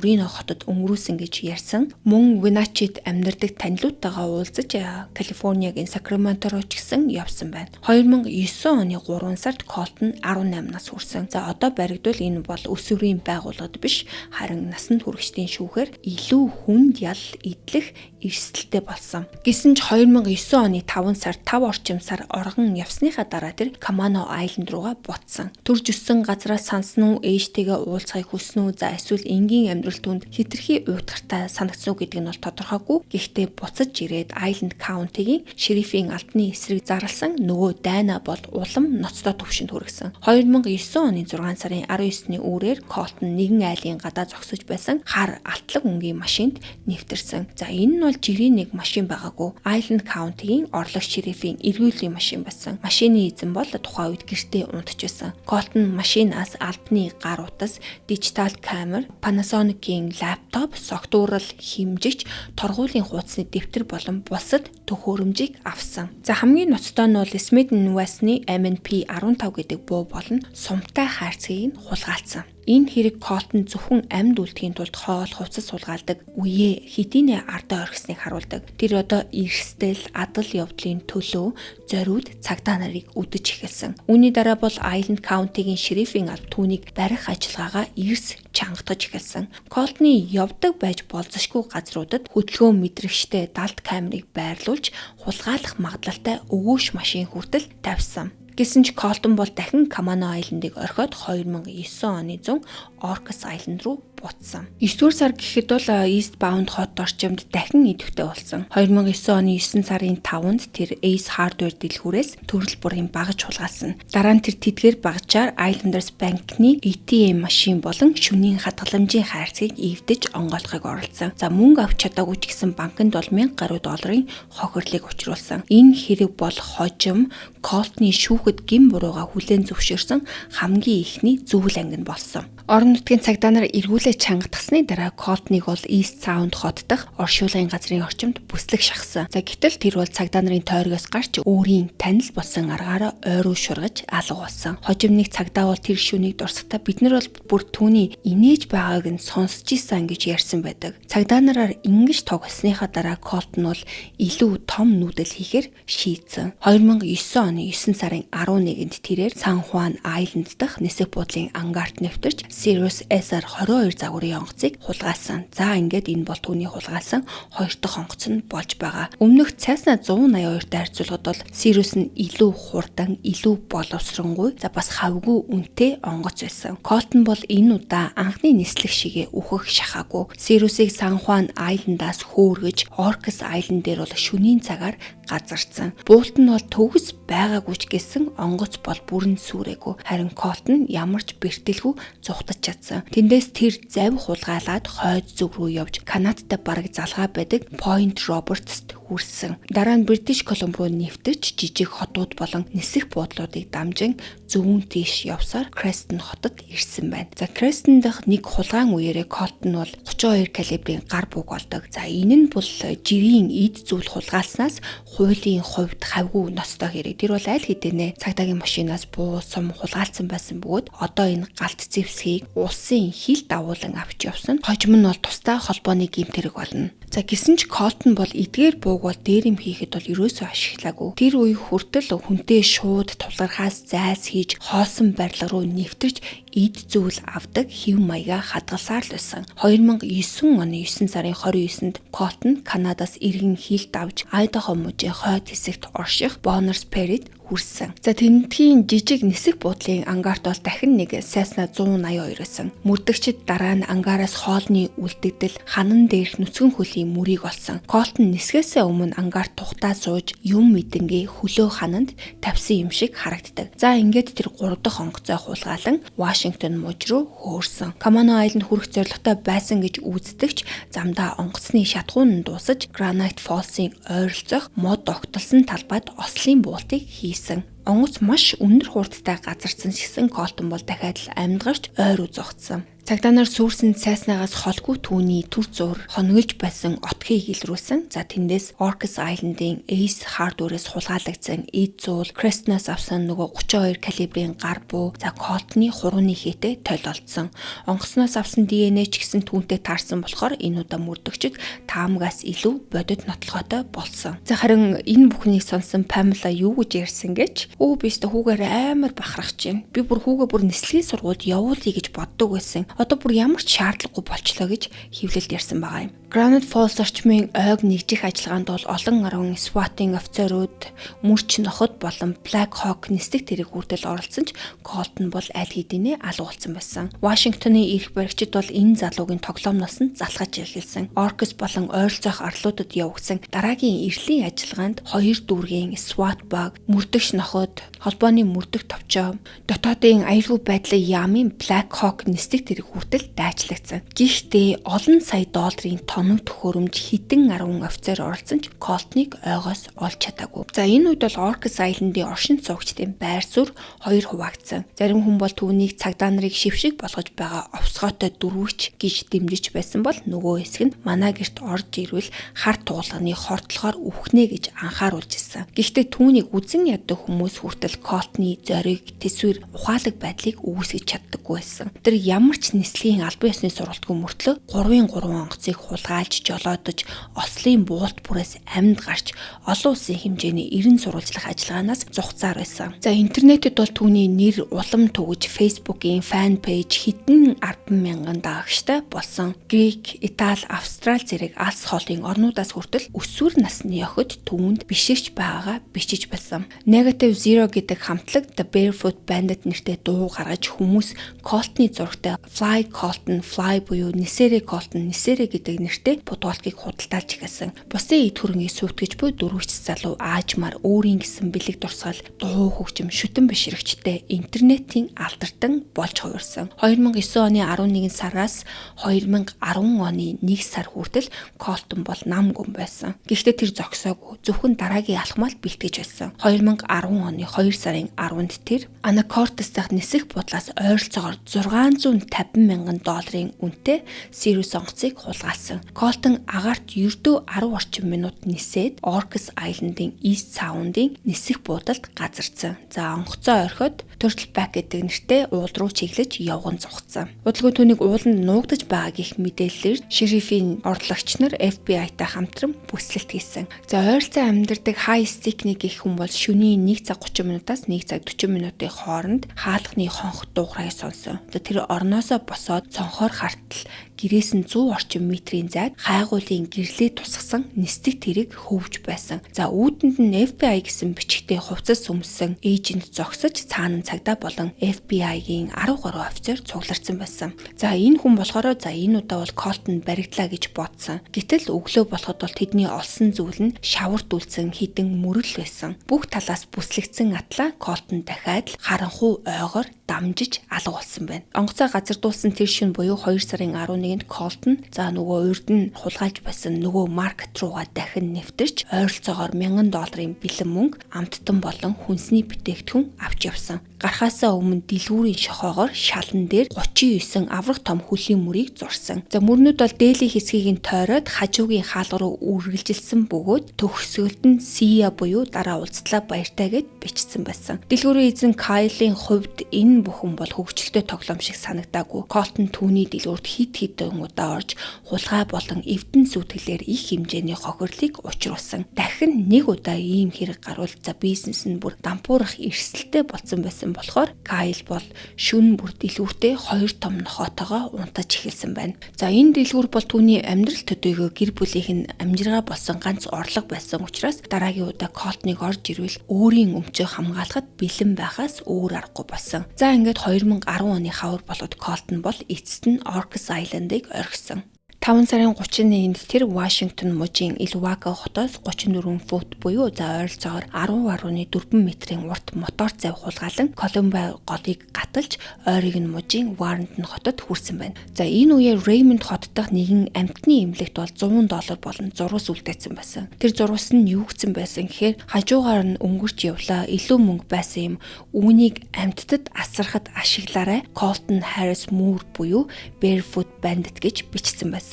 Рино хотод өнгөрүүлсэн гэж ярьсан. Мөн Wenatchee-д амьдардаг танилуутайгаа уулзаж Калифорниагийн Сакраменто руу ч гэсэн явсан байна. 2009 оны 3 сард Колтон 18 нас хүрсэн. За одоо баригдвал энэ бол өсвөрийн байгууллагад биш, харин насанд хүрэгчдийн шүүхээр илүү хүнд ял идэх эрсдэлтэй болсон. Гэсэн ч 2009 оны 5 сард 5 орчим сар оргон явсныхаа дараа тэр Камано Айленд руугаа буцсан. Төрж өссөн газраас сансан уу, ээжтэйгээ уулзахыг хүснэ үү, за эсвэл энгийн амьдрал түнд хэтэрхий уйтгартай санагдсан уу гэдэг нь бол тодорхойгүй. Гэхдээ буцаж ирээд Айленд Каунтигийн шерифийн албаны эсрэг зарласан нөгөө дайна бол улам ноцтой төвшөнд хүргэсэн. 2009 оны 6 сарын 19-ний үүрээр Колтон нэгэн айлын гадаа зогсож байсан хар алтлаг өнгийн машинд нэвтэрсэн. За энэ нь бол жирийн нэг машин байгаагүй. Айленд Каунтигийн орлогч шерифийн эргүүллийн машин байсан. Машины эзэн бол тухайн үед гэртээ унтчихсан. Колтон машинаас албаны гар утас, дижитал камер, Panasonic-ийн лаптоп, согтуурал, хэмжигч, торгуулийн хуудасны дэвтэр болон бусад төхөөрөмжийг авсан. За хамгийн ноцтой нь бол Smith & Wesson-ы M&P15 гэдэг буу болон сумтай хайрцгийг нь хулгайлсан. Энэ хэрэг Колтон зөвхөн амьд үлдэхийн тулд хоол хувцас сулгаалдаг үеэ хэдийнэ ардаа орхисныг харуулдаг. Тэр одоо эрсдэл, адал явдлын төлөө зориуд цагдаа нарыг үдэж эхэлсэн. Үүний дараа бол Айленд Каунтигийн шерифийн алба түүнийг барих ажиллагаагаа эрс чангатгаж эхэлсэн. Колтны явдаг байж болзошгүй газруудад хөдөлгөөн мэдрэгчтэй далд камерыг байрлуулж хулгайлах магадлалтай өвөөш машин хүртэл тавьсан. Гэсэн ч Колтон бол дахин Камано Айлендыг орхиод 2009 оны 100 Оркас Айленд руу буутсан. 9-р сар гэхэд бол Eastbound Hot орчимд дахин идэвхтэй болсон. 2009 оны 9 сарын 5-нд тэр Ace Hardware дэлгүүрээс төрөл бүрийн багаж хулгайлсан. Дараа нь тэр тэдгээр багажаар Islanders Bank-ны ATM машин болон шөнийн хадгаламжийн хайрцгийг эвдэж онгойлгохыг оролцсон. За мөнгө авч чадаагүй ч гэсэн банкнд бол 1000 гаруй долларын хохирлыг учруулсан. Энэ хэрэг бол хожим Colton-ы шүүхэд гин бурууга хүлээн зөвшөөрсөн хамгийн ихний зөвлөл ангин болсон. Орон нутгийн цагдаа нар эргүүлээ чангатгасны дараа Colton-ыг бол East Sound Hot дахь оршуулгын газрын орчимд бүслэг шахсан. За гэтэл тэр бол цагдаа нарын тойрогоос гарч өөрийн танил болсон аргаараа ойруу шургаж алга болсон. Хожимны цагдаа бол тэр шүнийг дурсахтаа бид нар бол бүр түүний инээж байгааг нь сонсч ийсэн гэж ярьсан байдаг. Цагдаа нараар ингэж тоглосныхаа дараа Colton бол илүү том нүүдэл хийхээр шийдсэн. 2009 оны 9 сарын 11-нд тэрээр San Juan Island дахь нисэх буудлын ангарт нэвтэрч Sirius SR-22 загварын онгоцыг хулгайлсан. За ингээд энэ бол түүний хулгайлсан 2 дахь онгоц нь болж байгаа. Өмнөх Cessna 182-тай харьцуулахад бол Sirius нь илүү хурдан, илүү боловсронгуй, за бас хавгүй үнэтэй онгоц байсан. Colton бол энэ удаа анхны нислэг шигээ үхэх шахаагүй. Sirius-ыг San Juan Island-аас хөөргөж Orcas Island дээр бол шөнийн цагаар газарсан. Буулт нь бол төгс байгаагүй ч гэсэн онгоц бол бүрэн сүрээгүй. Харин Colton ямар ч бэртэлгүй зугтаж чадсан. Тэндээс тэр завь хулгайлаад хойд зүг рүү явж Канадтай бараг залгаа байдаг Point Roberts-т хүрсэн. Дараа нь British Columbia руу нэвтэж жижиг хотууд болон нисэх буудлуудыг дамжин зөвүүн тийш явсаар Creston хотод ирсэн байна. За Creston дахь нэг хулгаан үеэрээ Colton бол 32 калибрийн гар буг болдог. За энэ нь бол жирийн эд зүйл хулгайлснаас хуулийн хувьд хавгүй ностой хэрэг. Тэр бол аль хэдийнэ цагдаагийн машинаас буу сум хулгайлсан байсан бөгөөд одоо энэ галт зэвсгийг улсын хил дагуулan авч явсан. Хожим нь бол тусдаа холбооны гэмт хэрэг болно. За гисэн ч Colton бол эдгээр бууг бол дээрэм хийхэд бол ерөөсөө ашиглаагүй. Тэр үе хүртэл хүнтэй шууд тулгархаас зайлс хийж хоосон барилга руу нэвтэрч эд зүйл авдаг хэв маяга хадгалсаар л байсан. 2009 оны 9 сарын 29-нд Colton Канадаас иргэн хилд авч Idaho мужийн хойд хэсэгт орших Bonners Ferry-д хүрсэн. За тэнэтхийн жижиг нисэх буудлын ангарт бол дахин нэг Cessna 182 байсан. Мөрдөгчд дараа нь ангаараас хоолны үлдэгдэл ханан дээрх нүцгэн хөлийн мөрийг олсон. Colton нисгэхээс өмнө ангарт тухтаа сууж юм мэдэнгээ хөлөө хананд тавьсан юм шиг харагддаг. За ингээд тэр 3 дахь онгоцоо хулгайлан Washington муж руу хөөрсөн. Camano Island хүрэх зорилготой байсан гэж үздэгч замдаа онгоцны шатхуун нь дуусаж Granite Falls-ийн ойролцоох мод огтлсон талбайд ослын буултыг хийсэн. Онгоц маш өндөр хурдтай газарсан шигсэн Colton бол дахиад л амьд гарч ойр зогтсон. Цагдаа нар сүрсэн Cessna-гаас холгүй түүний түр зуур хоногж байсан отхыг илрүүлсэн. За тэндээс Orcas Island-ийн Ace Hardware-ээс хулгайлагдсан эд зуул, Creston-аас авсан нөгөө 32 калибрийн гар буу, за Colton-ы хурууны хийтэй тойл олдсон. Онгоцноос авсан DNA ч гэсэн түүнтэй таарсан болохоор энэ удаа мөрдөгчд таамгаас илүү бодит нотлохотой болсон. За харин энэ бүхнийг сонсон Pamela юу гэж ярьсан гэж би өстө хүүгээр амар бахархаж байна. Би бүр хүүгээ бүр нислэгийн сургуульд явуулъя гэж боддог байсан. Одоо бүр ямар ч шаардлагагүй болчлоо гэж хэвлэлд ярьсан байгаа юм. Granite Falls орчмын ойг нэгжих ажиллагаанд бол олон арван SWAT-ийн офицерууд, мөрч ноход болон Black Hawk нислэг тэрэг хүртэл оролцсон ч Colton бол аль хэдийнэ алгуулсан байсан. Washington-ы эрх баригчид бол энэ залуугийн тоглоомноос нь залхаж эхэлсэн. Orcas болон ойролцоох арлуудад явагдсан дараагийн эрхлийн ажиллагаанд 2 дүүргийн SWAT баг, мөрдөгч ноход, холбооны мөрдөх товчоо, дотоодын аюулгүй байдлын яамын Black Hawk нислэг тэрэг хүртэл дайчлагдсан. Гэхдээ олон сая долларын тоног төхөөрөмж хитэн 10 офицер оролцсон ч Colton-ыг ойгоос олж чадаагүй. За энэ үед бол Orcas Island-ийн оршин суугчдын байр суурь 2 хуваагдсан. Зарим хүн бол түүнийг цагдаа нарыг шившиг болгож байгаа овсгоотой дөрвөгч гэж дэмжиж байсан бол нөгөө хэсэг нь манай гэрт орж ирвэл хар туулганы хортлохоор үхнэ гэж анхааруулж ирсэн. Гэхдээ түүнийг үзэн яддаг хүмүүс хүртэл Colton-ы зориг, тэсвэр, ухаалаг байдлыг үүсгэж чаддаггүй байсан. Тэр ямар ч нислэгийн албан ёсны сургалтгүй мөртлөө 3-3 онгоцыг хулгайлж, жолоодож, ослын буулт бүрээс амьд гарч олон улсын хэмжээний 90 сурвалжлах ажиллагаанаас зугацаар байсан. За интернетэд бол түүний нэр улам төгөж Facebook-ийн фан пэйж хэдэн 10,000 дагагчтай болсон. Грек, Итали, Австрали зэрэг алс хоолын орнуудаас хүртэл өсвөр насны охид түүнд бишигч байгаагаа бичиж байсан. Negative Zero гэдэг хамтлаг The Barefoot Bandit нэртэй дуу гаргаж хүмүүс Colton-ы зурагтай Fly Colton, Fly буюу нисэрэ Colton, нисэрэ гэдэг нэртэй футболкийг худалдаалж ихсэн. Бусдын эд хөрөнгийг сүйтгэж буй дөрвөгч залуу аажмаар өөрийн гэсэн бэлэг дурсгал, дуу хөгжим, шүтэн бишрэгчтэй интернетийн алдартай болж хувирсан. 2009 оны 11 сараас 2010 оны 1 сар хүртэл Colton бол нам гүн байсан. Гэхдээ тэр зогсоогүй. Зөвхөн дараагийн алхмаар бэлтгэж байсан. 2010 оны 2 сарын 10-нд тэр Anacortes дахь нисэх бодлоос ойролцоогоор $650,000 үнэтэй Sirius онгоцыг хулгайлсан. Colton агаарт ердөө 10 орчим минут нисээд Orcas Island-ийн East Sound-ийн нисэх буудалд газарсан. За онгоцоо орхиод Turtleback гэдэг нэртэй уул руу чиглэж явган зугцсан. Удалгүй түүнийг ууланд нуугдаж байгаа гэх мэдээллээр шерифийн орлогч нар FBI-тай хамтран бүслэлт хийсэн. За ойролцоо амьдардаг high stick-ний гэх хүн бол шөнийн 1 цаг 30 минутаас 1 цаг 40 минутын хооронд хаалганы хонх дуугарыг сонсон. За тэр орноосоо босоод цонхоор хартал гэрээс нь 100 орчим метрийн зайд хайгуулын гэрлээ тусгасан нисдэг тэрэг хөвж байсан. За үүдэнд нь FBI гэсэн бичгтээ хувцас өмссөн эйжент зогсож цаана цагдаа болон FBI-гийн 13 офицер цугларсан байсан. За энэ хүн болохоор энэ удаа бол Colton баригдлаа гэж бодсон. Гэтэл өглөө болоход бол тэдний олсон зүйл нь шаварт үлдсэн хідэн мөрөл байсан. Бүх талаас бүслэгдсэн атлаа Colton дахиад л харанхуй ойгоор дамжиж алга болсон байна. Онгоцоо газардуулсан тэр шөнө буюу 2 сарын 11-нд Colton за нөгөө урд нь хулгайлж байсан нөгөө маркет руугаа дахин нэвтэрч ойролцоогоор $1,000 бэлэн мөнгө, амттан болон хүнсний бүтээгдэхүүн авч явсан. Гарахаасаа өмнө дэлгүүрийн шохоогоор шалан дээр 39 аврах том хөлийн мөрийг зурсан. За мөрнүүд бол дээлийн хэсгийг нь тойроод хажуугийн хаалга руу үргэлжилсэн бөгөөд төгсгөлд нь Sia буюу дараа уулзлаа баяртай гэд бичсэн байсан. Дэлгүүрийн эзэн Kyle-ийн хувьд энэ бүхэн бол хөвгчлөлтэй тоглоом шиг санагдаагүй. Colton түүний дэлгүүрт хид хідэн удаа орж хулгай болон эвдэн сүтгэлээр их хэмжээний хохирлыг учруулсан. Дахин нэг удаа ийм хэрэг гарвал за бизнес нь бүр дампуурах эрсдэлтэй болсон байсан болохоор Kyle бол шөнө бүр дэлгүүртээ 2 том нохотойгоо унтаж эхэлсэн байна. За энэ дэлгүүр бол түүний амьдрал төдийгөө гэр бүлийнх нь амжиргаа болсон ганц орлого байсан учраас дараагийн удаа Colton-ыг орж ирвэл өөрийн өмчөө хамгаалахад бэлэн байхаас өөр аргагүй болсон. За ингээд 2010 оны хавар болоод Colton бол эцэст нь Orcas Island-ыг орхисон. 5 сарын 31-нд тэр Вашингтон мужийн Илвака хотоос 34 фут буюу за ойролцоогоор 10.4 метрийн урт мотор зав хулгайлан Колумбиа голыг гаталж ойрыг нь мужийн Warrenton хотод хүрсэн байна. За энэ үеэр Raymond хот дахь нэгэн амтны эмнэлэгт бол $100 болон зурвас үлдээсэн байсан. Тэр зурвас нь юу гэсэн байсан гэхээр хажуугаар нь өнгөрч явлаа, илүү мөнгө байсан юм. Үүнийг амттад асархад ашиглаарай. Colton Harris Moore буюу Barefoot Bandit гэж бичсэн байсан.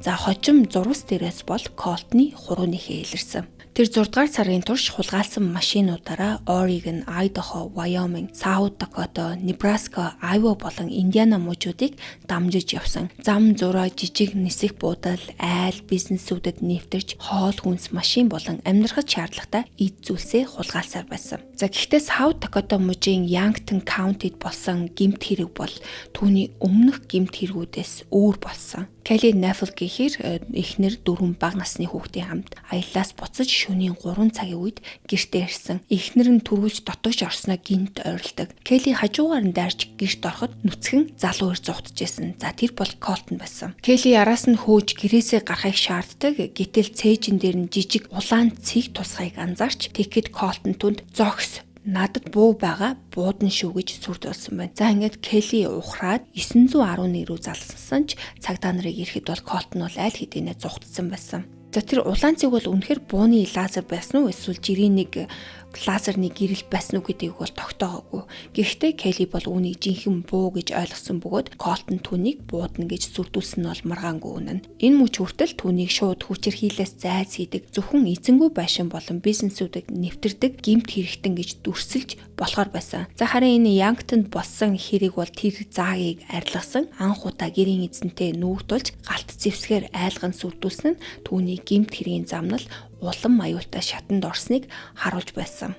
За хожим зурвас дээрээс бол Colton-ы хурууныхээ илэрсэн. Тэр 6 дугаар сарын турш хулгайлсан машинуудаараа Oregon, Idaho, Wyoming, South Dakota, Nebraska, Iowa болон Indiana мужуудыг дамжиж явсан. Зам зураа жижиг нисэх буудал, айл, бизнесүүдэд нэвтэрч хоол хүнс машин болон амьдрахад шаардлагатай эд зүйлсээ хулгайлсаар байсан. За гэхдээ South Dakota мужийн Yankton County-д болсон гэмт хэрэг бол түүний өмнөх гэмт хэрэгүүдээс өөр болсон. Kelly Naffel гэхээр эхнэр 4 бага насны хүүхдийн хамт аяллаас буцаж шөнийн 3 цагийн үед гэртээ ирсэн. Эхнэр нь түрүүлж дотогш орсноо гинт ойролдог. Kelly хажуугаар нь дайрч гэрт ороход нүцгэн залуу ир зугтажсэн. За тэр бол Colton байсан. Kelly араас нь хөөж гэрээсээ гарахыг шаарддаг. Гэтэл цээжин дээр нь жижиг улаан цэг тусгайг анзаарч тэгэхэд Colton түнд зогс надад буу байгаа буудан шүү гэж сүрдүүлсэн байна. За ингээд Kelly ухраад 911 рүү залсан ч цагдаа нарыг ирэхэд бол Colton бол аль хэдийнэ зугтсан байсан. За тэр улаан цэг бол үнэхээр бууны лазер байсан уу эсвэл жирийн нэг лазерны гэрэл байсан уу гэдгийг бол тогтоогоогүй. Гэхдээ Kelly бол үүнийг жинхэнэ буу гэж ойлгосон бөгөөд Colton түүнийг буудна гэж сүрдүүлсэн нь бол маргаангүй үнэн. Энэ мөч хүртэл түүнийг шууд хүчирхийлээс зайлс хийдэг зөвхөн эзэнгүй байшин болон бизнесүүдэд нэвтэрдэг гэмт хэрэгтэн гэж дүрсэлж болохоор байсан. За харин энэ Yankton болсон хэрэг бол тэр заагийг арилгасан анх удаа гэрийн эзэнтэй нүүгдүүлж галт зэвсгээр айлган сүрдүүлсэн нь түүний гэмт хэргийн замнал улам аюултай шатанд орсныг харуулж байсан.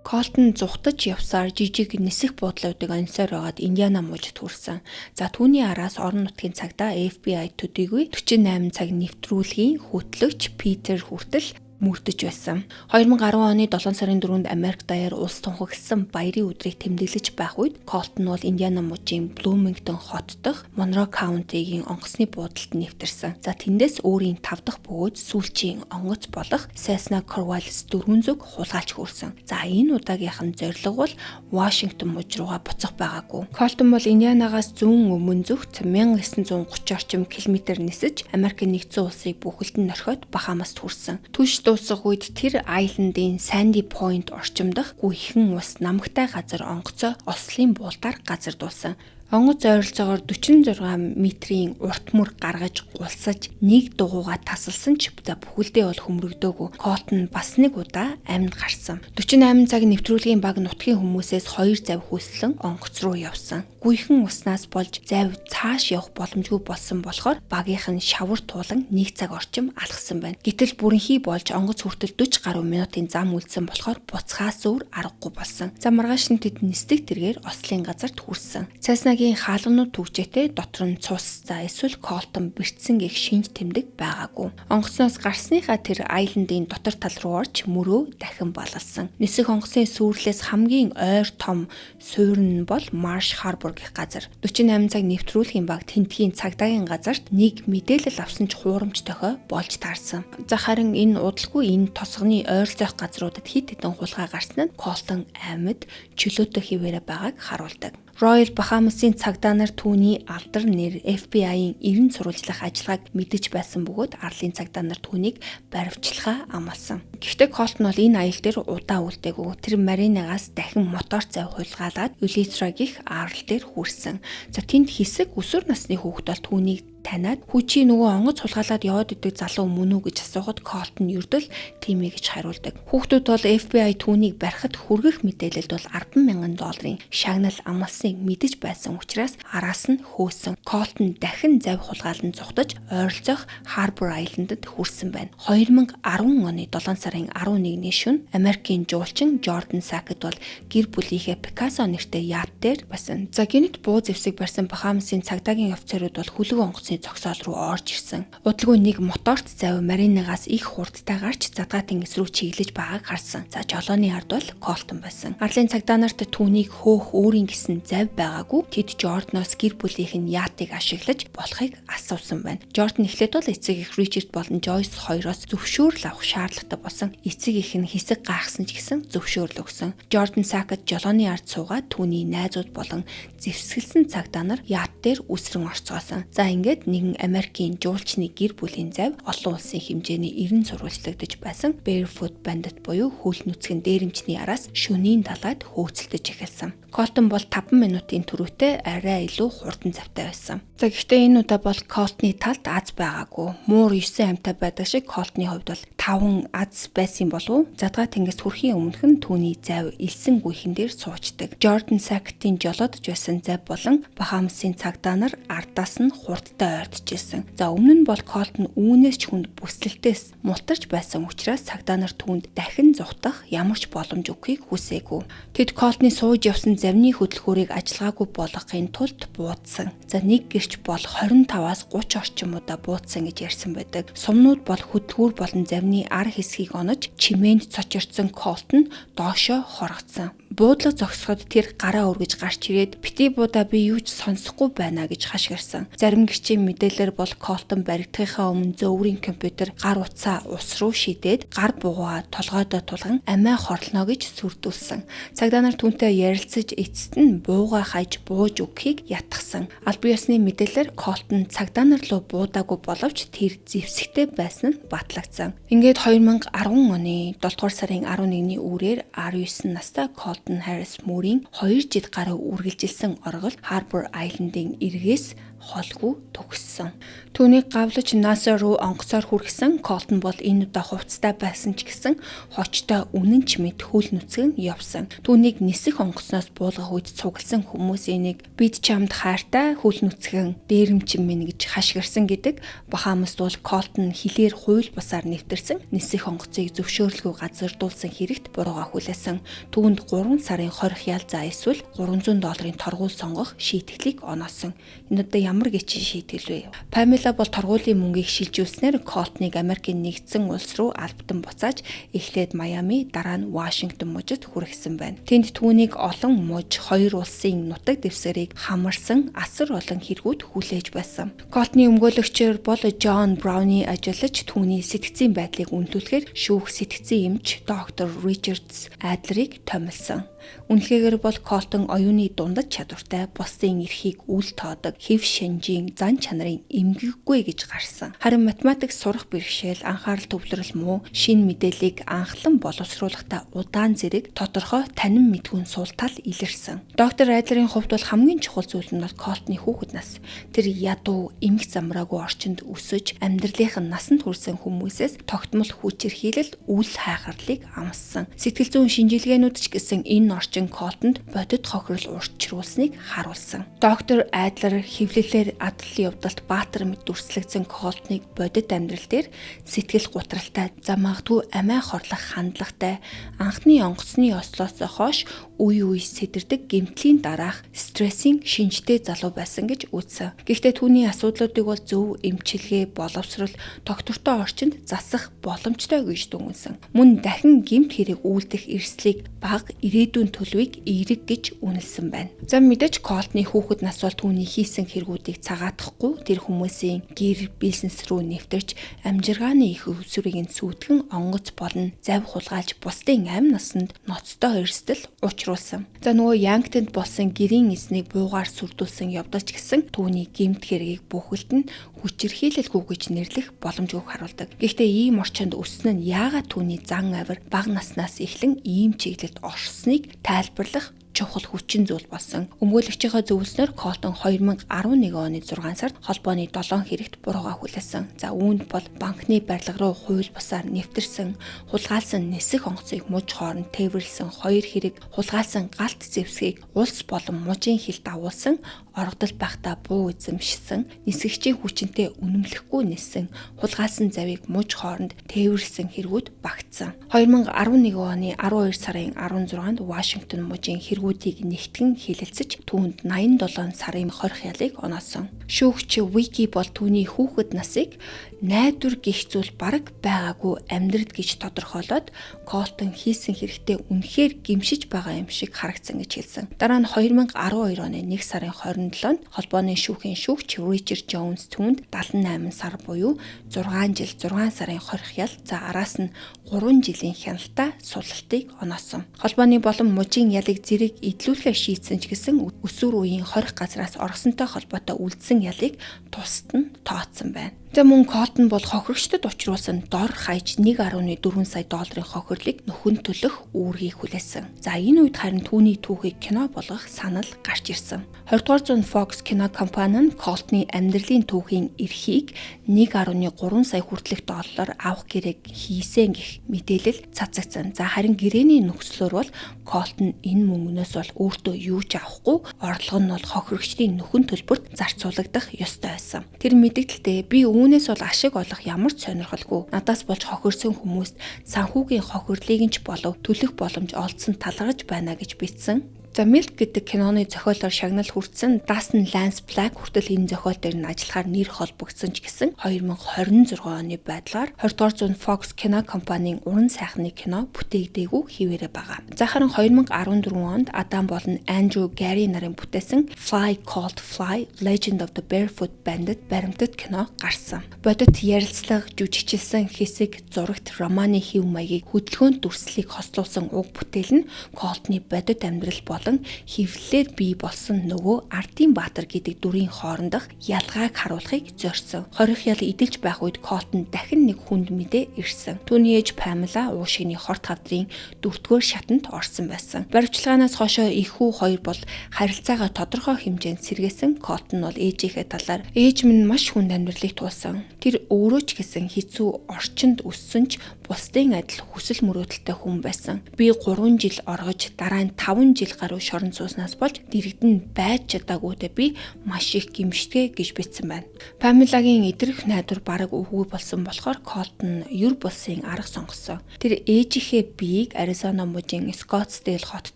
Colton зүхтаж явсаар жижиг нисэх буудлуудыг онсоор байгаад Индиана мужид хүрсэн. За түүний араас орон нутгийн цагдаа FBI төдийгүй 48 цаг нэвтрүүлгийн хөтлөгч Питер хүртэл мөрдөж байсан. 2010 оны 7 сарын 4-нд Америк даяар улс тунхагласан баярын өдрийг тэмдэглэж байх үед Колтон бол Индиана мужийн Блумингтон хот дахь Монро Каунтигийн онгоцны буудалд нэвтэрсэн. За тэндээс өөрийн 5 дахь бөгөөд сүүлчийн онгоц болох Cessna Corvallis 4 зүг хулгайлж хүрсэн. За энэ удаагийнх нь зорилго бол Вашингтон муж руугаа буцах байгаагүй. Колтон бол Индианагаас зүүн өмнө зүгт 1930 орчим километр нисэж Америкийн нэгдсэн улсыг бүхэлд нь орхиод Бахамаст хүрсэн. Түлш дуусах үед тэр Айландын Sandy Point орчимдох гүйхэн ус намагтай газар онгоцоо ослын буулдаар газар дуулсан. Онгоц ойролцоогоор 46 метрийн урт мөр гаргаж улсаж нэг дугуйгаа тасалсан ч бүхэлдээ бол хөмрөгдөөгүй. Колтон бас нэг удаа амьд гарсан. 48 цаг нэвтрүүлгийн баг нутгийн хүмүүсээс 2 завь хөөслөн онгоц руу явсан. Гүйхэн уснаас болж завь цааш явах боломжгүй болсон болохоор багийнх нь шавар туулан 1 цаг орчим алхсан байна. Гэтэл бүрэнхий болж онгоц хүртэл 40 гаруй минутын зам үлдсэн болохоор буцхаас өөр аргагүй болсон. За маргааш нь тэд нисдэг тэргээр ослын газарт хүрсэн. Цаснагийн хаалганууд түгжээтэй дотор нь цус за эсвэл Колтон бэртсэн гэх шинж тэмдэг байгаагүй. Онгоцноос гарсныхаа тэр Айландын дотор тал руу орж мөрөө дахин балалсан. Нисэх онгоцны сүрлээс хамгийн ойр том суурин нь бол Marsh Harbor гэх газар. 48 цаг нэвтрүүлгийн баг тентгийн цагдаагийн газарт нэг мэдээлэл авсан ч хуурамч тохио болж таарсан. За харин энэ удалгүй энэ тосгоны ойролцоох газруудад хэд хэдэн хулгай гарсан нь Колтон амьд чөлөөтэй хിവэрэ байгааг харуулдаг. Royal Bahamas-ийн цагдаа нар түүний алдар нэр FBI-ийн 90 сурвалжлах ажиллагааг мэдэж байсан бөгөөд арлын цагдаа нар түүнийг баривчлахаа амласан. Гэхдээ Колтон бол энэ аял дээр удаа үлдээгүй. Тэр Маринагаас дахин мотор зав хулгайлаад Elytra гих арал дээр хүрсэн. За тэнд хэсэг өсвөр насны хүүхэд бол түүнийг танаад хүчи нөгөө онгоц хулгайлаад яваад идэг залуу мөн үү гэж асуухад Колтон ердөл тийм ээ гэж хариулдаг. Хүүхдүүд бол FBI түүнийг барихад хүргэх мэдээлэлд бол $10,000 шагнал амлсныг мэдэж байсан учраас араас нь хөөсөн. Колтон дахин завь хулгайлан зугтаж ойролцоох Harbor Island-д хүрсэн байна. 2010 оны 7 сарын 11-ний шөнө Америкийн жуулчин Jordan Sackett бол гэр бүлийнхээ Picasso нэртэй яат дээр байсан. За гинэт буу зэвсэг барьсан Бахамасын цагдаагийн офицерууд бол хүлэг онгоцны зогсоол руу орж ирсэн. Удалгүй нэг моторт завь Маринагаас их хурдтай гарч задгаа тэнгис рүү чиглэж байгааг харсан. За жолооны ард бол Колтон байсан. Арлын цагдаа нарт түүнийг хөөх өөрийн гэсэн завь байгаагүй. Тэд Жордноос гэр бүлийнх нь яатыг ашиглаж болохыг асуусан байна. Жордан эхлээд бол эцэг их Ричард болон Жойс хоёроос зөвшөөрөл авах шаардлагатай болсон. Эцэг их нь хэсэг гайхсан ч гэсэн зөвшөөрөл өгсөн. Jordan Sackett жолооны ард суугаад түүний найзууд болон зэвсгэлсэн цагдаа нар яат дээр үсрэн орцгоосон. За ингээд нэгэн Америкийн жуулчны гэр бүлийн завь олон улсын хэмжээний 90 сурвалжлагдаж байсан Barefoot Bandit буюу хөл нүцгэн дээрэмчний араас шөнийн далайд хөөцөлдөж эхэлсэн. Колтон бол 5 минутын түрүүтэй арай илүү хурдан завтай байсан. За гэхдээ энэ удаа бол Колтны талд аз байгаагүй. Муур 9 амтай байдаг шиг Колтны хувьд бол 5 аз байсан болов. Задгаа тэнгис хүрэхийн өмнөх нь түүний завь элсэн гүйхэн дээр суучдаг. Jordan Sackett-ийн жолоодж байсан завь болон Бахамасын цагдаа нар ардаас нь хурдтай ойртожсэн. За өмнө нь бол Колтон үүнээс ч хүнд бүслэлтээс мултарч байсан учраас цагдаа нар түүнд дахин зугтах ямар ч боломж өгөхийг хүсээгүй. Тэд Колтны сууж явсан завны хөдөлгөөрийг ажиллагаагүй болгохын тулд буудсан. За нэг гэрч бол 25-аас 30 орчим удаа буудсан гэж ярьсан байдаг. Сумнууд бол хөдөлгүүр болон завны ар хэсгийг онож чимээнд цочирдсан Колтон доошоо хоргоцсон. Буудлага зогсоход тэр гараа өргөж гарч ирээд бити буудаа би юу ч сонсохгүй байна гэж хашгирсан. Зарим гэрчийн мэдээлэлээр бол Колтон баригдахынхаа өмнө зөөврийн компьютер гар утсаа ус руу шидээд гар бугуа толгойдоо тулган амиа хорлоно гэж сүрдүүлсэн. Цагдаа нар түүнтэй ярилцаж эцэст нь бууга хаяж бууж өгөхийг ятгсан. Албан ёсны мэдээлэлээр Колтон цагдаа нар руу буудаагүй боловч тэр зэвсэгтэй байсан нь батлагдсан. Ингээд 2010 оны 7 дугаар сарын 11-ний үрээр 19 настай Колтон Harris Moore-ийн 2 жил гаруй үргэлжилсэн оргил Harbor Island-ийн эргээс холгүй төгссөн. Түүнийг гавлаж NASA руу онгоцоор хүргэсэн. Колтон бол энэ удаа хувцастай байсан ч гэсэн хочтой үнэн ч мэд хөл нүцгэн явсан. Түүнийг нисэх онгоцноос буулгах үед цугласан хүмүүсийн нэг бид чамд хайртай хөл нүцгэн дээрэмчин минь гэж хашгирсан гэдэг. Бахамаст бол Колтон хилээр хууль бусаар нэвтэрсэн нисэх онгоцыг зөвшөөрлгүй газардуулсан хэрэгт бурууга хүлээсэн. Түүнд 3 сарын хорих ял за эсвэл $300 торгуул сонгох шийтгэлийг оноосон. Энэ удаа ямар гिचин шийтгэл вэ? Памела бол торгуулийн мөнгийг шилжүүлснээр Колтныг Америкийн нэгдсэн улс руу албатан буцааж эхлээд Майами, дараа нь Вашингтон мужид хүргэсэн байна. Тэнд түүнийг олон муж хоёр улсын нутаг дэвсгэрийг хамарсан асар олон хэрэгүүд хүлээж байсан. Колтны өмгөөлөгчөөр бол Джон Брауни ажиллаж түүний сэтгцийн байдлыг үнэлүүлэхээр шүүх сэтгцийн эмч доктор Ричардс Адлерыг томилсон. Үнэлгээгээр бол Колтон оюуны дундад чадвартай, бусдын эрхийг үл тоодог, хэв шинжийн зан чанарын эмгэггүй гэж гарсан. Харин математик сурах бэрхшээл, анхаарал төвлөрөл муу, шинэ мэдээллийг анхлан боловсруулахдаа удаан зэрэг, тодорхой танин мэдгүн сул тал илэрсэн. Доктор Адлерийн хувьд бол хамгийн чухал зүйл нь бол Колтны хүүхэд нас. Тэр ядуу, эмх замраагүй орчинд өсөж, амьдралынх нь насанд хүрсэн хүмүүсээс тогтмол хүчирхийлэл, үл хайхарлыг амссан. Сэтгэл зүйн шинжилгээнүүд ч гэсэн энэ орчин Колтонд бодит хохирол урьдчилуулсныг харуулсан. Доктор Адлер хэвлэлээр адлалын явдалт баатар мэд дүрслэгдсэн Колтныг бодит амьдрал дээр сэтгэл гутралтай, замагдгүй амиа хорлох хандлагатай, анхны онгоцны ослоос хойш үе үе сэтэрдэг гэмтлийн дараах стрессийн шинжтэй залуу байсан гэж үзсэн. Гэхдээ түүний асуудлуудыг бол зөв эмчилгээ, боловсрол, доктортой орчинд засах боломжтой гэж дүгнсэн. Мөн дахин гэмт хэрэг үйлдэх эрсдлийг бага, ирээдүйн төлөвийг эерэг гэж үнэлсэн байна. За мэдээж Колтны хүүхэд нас бол түүний хийсэн хэрэгүүдийг цагаатгахгүй, тэр хүмүүсийн гэр бизнес рүү нэвтэрч амжиргааны их өсвөрийг нь сүйтгэн онгоц болно, завь хулгайлж бусдын амь насанд ноцтой эрсдэл учруулсан. За нөгөө Янгтанд болсон гэрийн эснийг буугаар сүрдүүлсэн явдалч гэсэн түүний гэмт хэргийг бүхэлд нь хүчирхийлэлгүй гэж нэрлэх боломжгүй харуулдаг. Гэхдээ ийм орчинд өснө нь яагаад түүний зан авир бага наснаас эхлэн ийм чиглэлд орсныг тайлбарлах чухал хүчин зүйл болсон. Өмгөөлөгчийнхөө зөвлөснөөр Колтон 2011 оны 6 сард холбооны 7 хэрэгт бурууга хүлээсэн. За үүнд бол банкны барилга руу хууль бусаар нэвтэрсэн, хулгайлсан нисэх онгоцыг муж хооронд тээвэрлсэн 2 хэрэг, хулгайлсан галт зэвсгийг улс болон мужийн хил дагуулсан, оргодол байхдаа буу эзэмшсэн, нисгэгчийн хүчинтэй үнэмлэхгүй ниссэн, хулгайлсан завийг муж хооронд тээвэрлсэн хэрэгүүд багтсан. 2011 оны 12 сарын 16-нд Вашингтон мужийн хэрэгүүдийг нэгтгэн хилэлцэж түүнд 87 сарын 20 ялыг оноосон. Шүүгч Вики бол түүний хүүхэд насыг найдвар гих зүйл бараг байгаагүй амьдрал гэж тодорхойлоод Колтон хийсэн хэрэгтээ үнэхээр гимшиж байгаа юм шиг харагдсан гэж хэлсэн. Дараа нь 2012 оны 1 сарын 27-нд холбооны шүүхийн шүүгч Ричард Джонс түүнд 78 сар буюу 6 жил 6 сарын 20 ял, за араас нь 3 жилийн хяналттай суллалтыг оноосон. Холбооны болон мужийн ялыг зэрэг идлүүлэхээ шийдсэн ч гэсэн өсвөр үеийн 20 газраас оргосонтой холбоотой үлдсэн ялыг тусад нь тооцсон байна. За мөн Колтон бол хохирогчдод учруулсан дор хаяж 1.4 сая долларын хохирлыг нөхөн төлөх үүргийг хүлээсэн. За энэ үед харин түүний түүхийг кино болгох санал гарч ирсэн. 20 дугаар зуунд Fox кино компани нь Колтны амьдралын түүхийн эрхийг 1.3 сая хүртэлх доллар авах гэрээг хийсэн гэх мэдээлэл цацагдсан. За харин гэрээний нөхцлөөр бол Колтон энэ мөнгнөөс бол өөртөө юу ч авахгүй, орлого нь бол хохирогчдын нөхөн төлбөрт зарцуулагдах ёстой байсан. Тэр мэдээлэлдээ би үүнээс бол ашиг олох ямар ч сонирхолгүй. Надаас болж хохирсон хүмүүст санхүүгийн хохирлыг нь ч болов төлөх боломж олдсон талархаж байна гэж бичсэн. За Milk гэдэг киноны зохиолоор шагнал хүртсэн Dustin Lance Black хүртэл энэ зохиол дээр нь ажиллахаар нэр холбогдсон ч гэсэн 2026 оны байдлаар 20 дугаар зуунд Fox кино компанийн уран сайхны кино бүтээгдээгүй хэвээрээ байгаа. За харин 2014 онд Адам болон Andrew Gary нарын бүтээсэн Fly Called Fly: Legend of the Barefoot Bandit баримтат кино гарсан. Бодит ярилцлага, жүжигчилсэн хэсэг, зурагт романы хэв маягийг хөдөлгөөнд дүрслэлийг хослуулсан уг бүтээл нь Колтны бодит амьдрал болон хөвлөлээр бий болсон нөгөө Ардын Баатар гэдэг дүрийн хоорондох ялгааг харуулахыг зорьсон. 20 ял эдэлж байх үед Колтон дахин нэг хүнд мэдээ ирсэн. Түүний ээж Памела уушигны хорт хавдрын 4-р шатанд орсон байсан. Баривчилгаанаас хойшоо эхүү хоёр бол харилцаагаа тодорхой хэмжээнд сэргээсэн. Колтон бол ээжийнхээ талаар ээж минь маш хүнд амьдралыг туулсан. Тэр өөрөө ч гэсэн хэцүү орчинд өссөн ч бусдын адил хүсэл мөрөөдөлтэй хүн байсан. Би 3 жил оргож дараа нь 5 жил гаруй шорон сууснаас болж дэрэгдэн байж чадаагүйдээ би маш их гимшгэ гэж бичсэн байна. Памелагийн эдрэх найдвар бараг өвгүй болсон болохоор Колтон юр булсын арга сонгосон. Тэр ээжийнхээ биеийг Аризона мужийн Скоттсдейл хот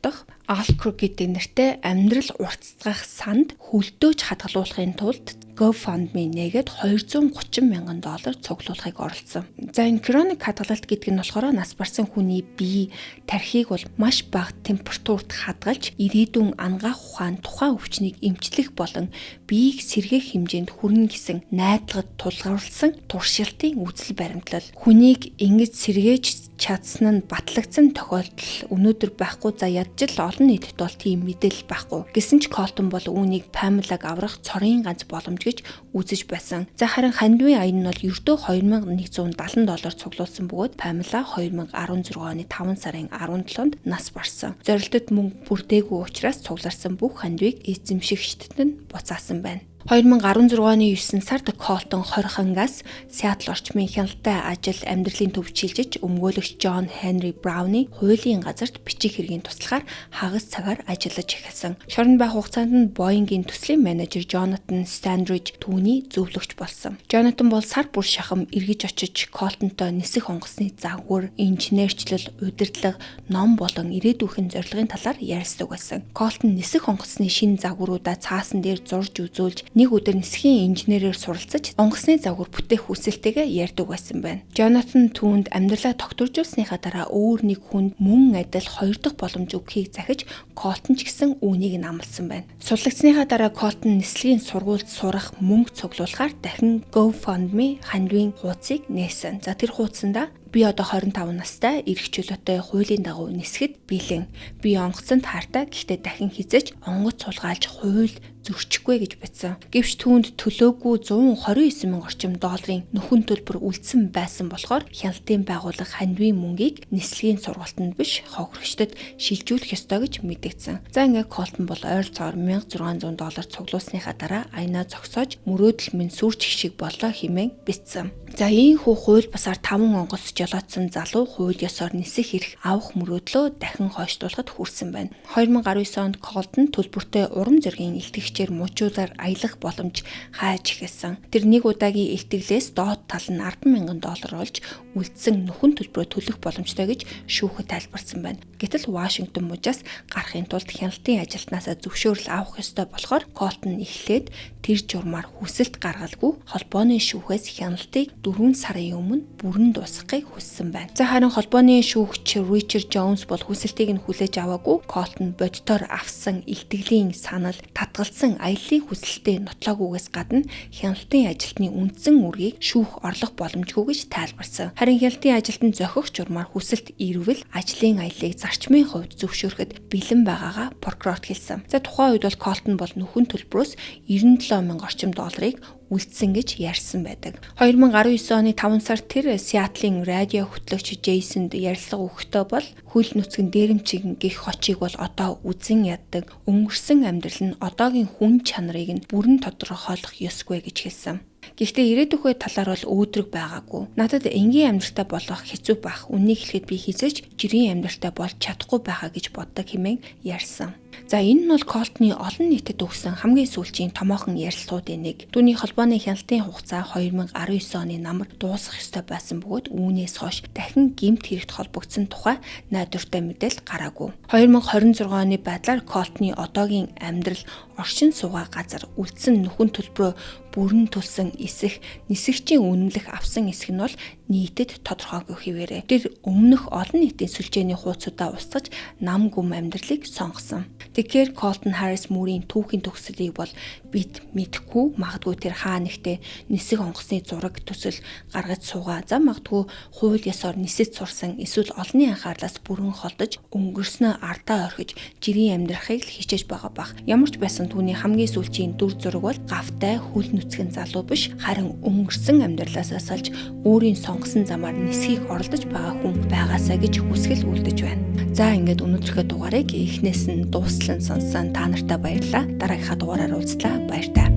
дох Alcor гэдэг нэртэй амьдрал уртцгах санд хөлдөөж хадгалуулахын тулд GoFundMe нээгээд $230 мянган цуглуулахыг оролцсон. За энэ chronic хадгалалт гэдэг нь болохоор нас барсан хүний бие тархийг бол маш бага температурт хадгалж ирээдүйн ангаах ухаан тухайн өвчнийг эмчлэх болон биеийг сэргээх хэмжээнд хүрнэ гэсэн найдлагад тулгуурласан туршилтын үзэл баримтлал. Хүнийг ингэж сэргээж чадсан нь батлагдсан тохиолдол өнөөдөр байхгүй. За ядчил олон нийтэд бол тийм мэдээлэл байхгүй. Гэсэн ч Колтон бол үүнийг Памелаг аврах цорын ганц боломж гэж үзэж байсан. За харин хандивын аян нь бол ердөө $2170 цуглуулсан бөгөөд Памела 2016 оны 5 сарын 17-нд нас барсан. Зорилтод мөнгө бүрдээгүй учраас цугларсан бүх хандивыг эзэмшигчдэд нь буцаасан байна. 2016 оны 9 сард Колтон хорхонгаас Сиэтл орчмын хяналттай ажил амьдралын төв чилжиж өмгөөлөгч Джон Хенри Брауны хуулийн газарт бичих хэргийн туслахаар хагас цагаар ажиллаж эхэлсэн. Шорон байх хугацаанд нь Боингийн төслийн менежер Джонатан Стандриж түүний зөвлөгч болсон. Джонатан бол сар бүр шахам эргэж очиж Колтонтой нисэх онгоцны загвар, инженерчлэл, удирдлага, ном болон ирээдүйн зорилгын талаар ярилцдаг байсан. Колтон нисэх онгоцны шинэ загваруудаа цаасан дээр зурж үзүүлж нэг өдөр нисхийн инженерээр суралцаж онгоцны загвар бүтээх хүсэлтэйгээ ярьдаг байсан байна. Джонатан түүнд амьдралаа тогтворжуулсныхаа дараа өөр нэг хүнд мөн адил хоёр дахь боломж өгөхийг захиж Колтон ч гэсэн үүнийг нь амласан байна. Сурлагдсныхаа дараа Колтон нислэгийн сургуульд сурах мөнгө цуглуулахаар дахин GoFundMe хандивын хуудсыг нээсэн. За тэр хуудсанда би одоо 25 настай эрх чөлөөтэй хуулийн дагуу нисэхэд бэлэн. Би онгоцонд хаартай гэхдээ дахин хизэж онгоц сулгаалж хууль зөрчихгүй гэж бичсэн. Гэвч түүнд төлөөгүй $129 мянган орчим долларын нөхөн төлбөр үлдсэн байсан болохоор хяналтын байгууллага хандивын мөнгийг нислэгийн сургалтанд биш хохирогчдод шилжүүлэх ёстой гэж мэдэгдсэн. За ингээд Колтон бол ойролцоогоор $1600 цуглуулсныхаа дараа аянаа зогсоож мөрөөдөл минь сүрч шиг боллоо хэмээн бичсэн. За ийхүү хууль басаар 5 онгоц жолоодсон залуу хууль ёсоор нисэх эрх авах мөрөөдлөө дахин хойшлуулахад хүрсэн байна. 2019 онд Колтон төлбөртэй урам зоригийн илтгэгчээр мужуудаар аялах боломж хааж эхэлсэн. Тэр нэг удаагийн илтгэлээс доод тал нь $10 мянган болж үлдсэн нөхөн төлбөрөө төлөх боломжтой гэж шүүхэд тайлбарсан байна. Гэтэл Вашингтон мужаас гарахын тулд хяналтын ажилтнаасаа зөвшөөрөл авах ёстой болохоор Колтон эхлээд тэр журмаар хүсэлт гаргалгүй холбооны шүүхээс хяналтыг 4 сарын өмнө бүрэн дуусгахыг хүссэн байна. За харин холбооны шүүгч Ричард Джонс бол хүсэлтийг нь хүлээж аваагүй. Колтон бодитоор авсан илтгэлийн санал татгалзсан аяллаа хүсэлтэд нотлоогүйгээс гадна хяналтын ажилтны үндсэн үргийг шүүх орлох боломжгүй гэж тайлбарсан. Харин хяналтын ажилтан зохих журмаар хүсэлт ирвэл ажлын аяллыг зарчмын хувьд зөвшөөрөхөд бэлэн байгаагаа прокурорт хэлсэн. За тухайн үед бол Колтон бол нөхөн төлбөрөөс $97 мянган орчим долларыг үлдсэн гэж ярьсан байдаг. 2019 оны 5 сард тэр Сиэтлын радио хөтлөгч Джейсонд ярилцлага өгөхдөө бол хөл нүцгэн дээрэмчиг гих хочийг бол одоо үзэн яддаг. Өнгөрсөн амьдрал нь одоогийн хүн чанарыг нь бүрэн тодорхойлох ёсгүй гэж хэлсэн. Гэхдээ ирээдүйн талаар бол өөдрөг байгаагүй. Надад энгийн амьдралтай болох хэцүү байх. Үнийг хэлэхэд би хизэж жирийн амьдралтай болж чадахгүй байхаа гэж боддог хэмээн ярьсан. За энэ нь бол Колтны олон нийтэд өгсөн хамгийн сүүлчийн томоохон ярилцлагуудын нэг. Түүний холбооны хяналтын хугацаа 2019 оны намар дуусах ёстой байсан бөгөөд үүнээс хойш дахин гэмт хэрэгт холбогдсон тухай найдвартай мэдээлэл гараагүй. 2026 оны байдлаар Колтны одоогийн амьдрал оршин суугаа газар үлдсэн нөхөн төлбөрөө бүрэн төлсөн эсэх нисэгчийн үнэмлэх авсан эсэх нь бол нийтэд тодорхойгүй хэвээрээ. Тэр өмнөх олон нийтийн сүлжээний хуудасуудаа устгаж нам гүм амьдралыг сонгосон. Тэгэхээр Колтон Харрис Мөрийн түүхийн төгсөлийг бол бид мэдэхгүй, магадгүй тэр хаа нэгтээ нисэх онгоцны зураг төсөл гаргаж суугаа. За магадгүй хууль ёсоор нисэж сурсан эсвэл олонний анхаарлаас бүрэн холдож өнгөрснөө ардаа орхиж жирийн амьдрахыг л хичээж байгаа бах. Ямар ч байсан түүний хамгийн сүүлчийн дүр зураг бол гавтай хөл нүцгэн залуу биш, харин өнгөрсөн амьдралаасаа салж өөрийн сонгосон замаар нисхийг оролдож байгаа хүн байгаасаа гэж хүсгэл үлдэж байна. За ингээд өнөөдрийнхөө дугаарыг эхнээс нь дуустал сонсон та нартай баярлалаа. Дараагийнхаа дугаараар уулзлаа. Баяр таа.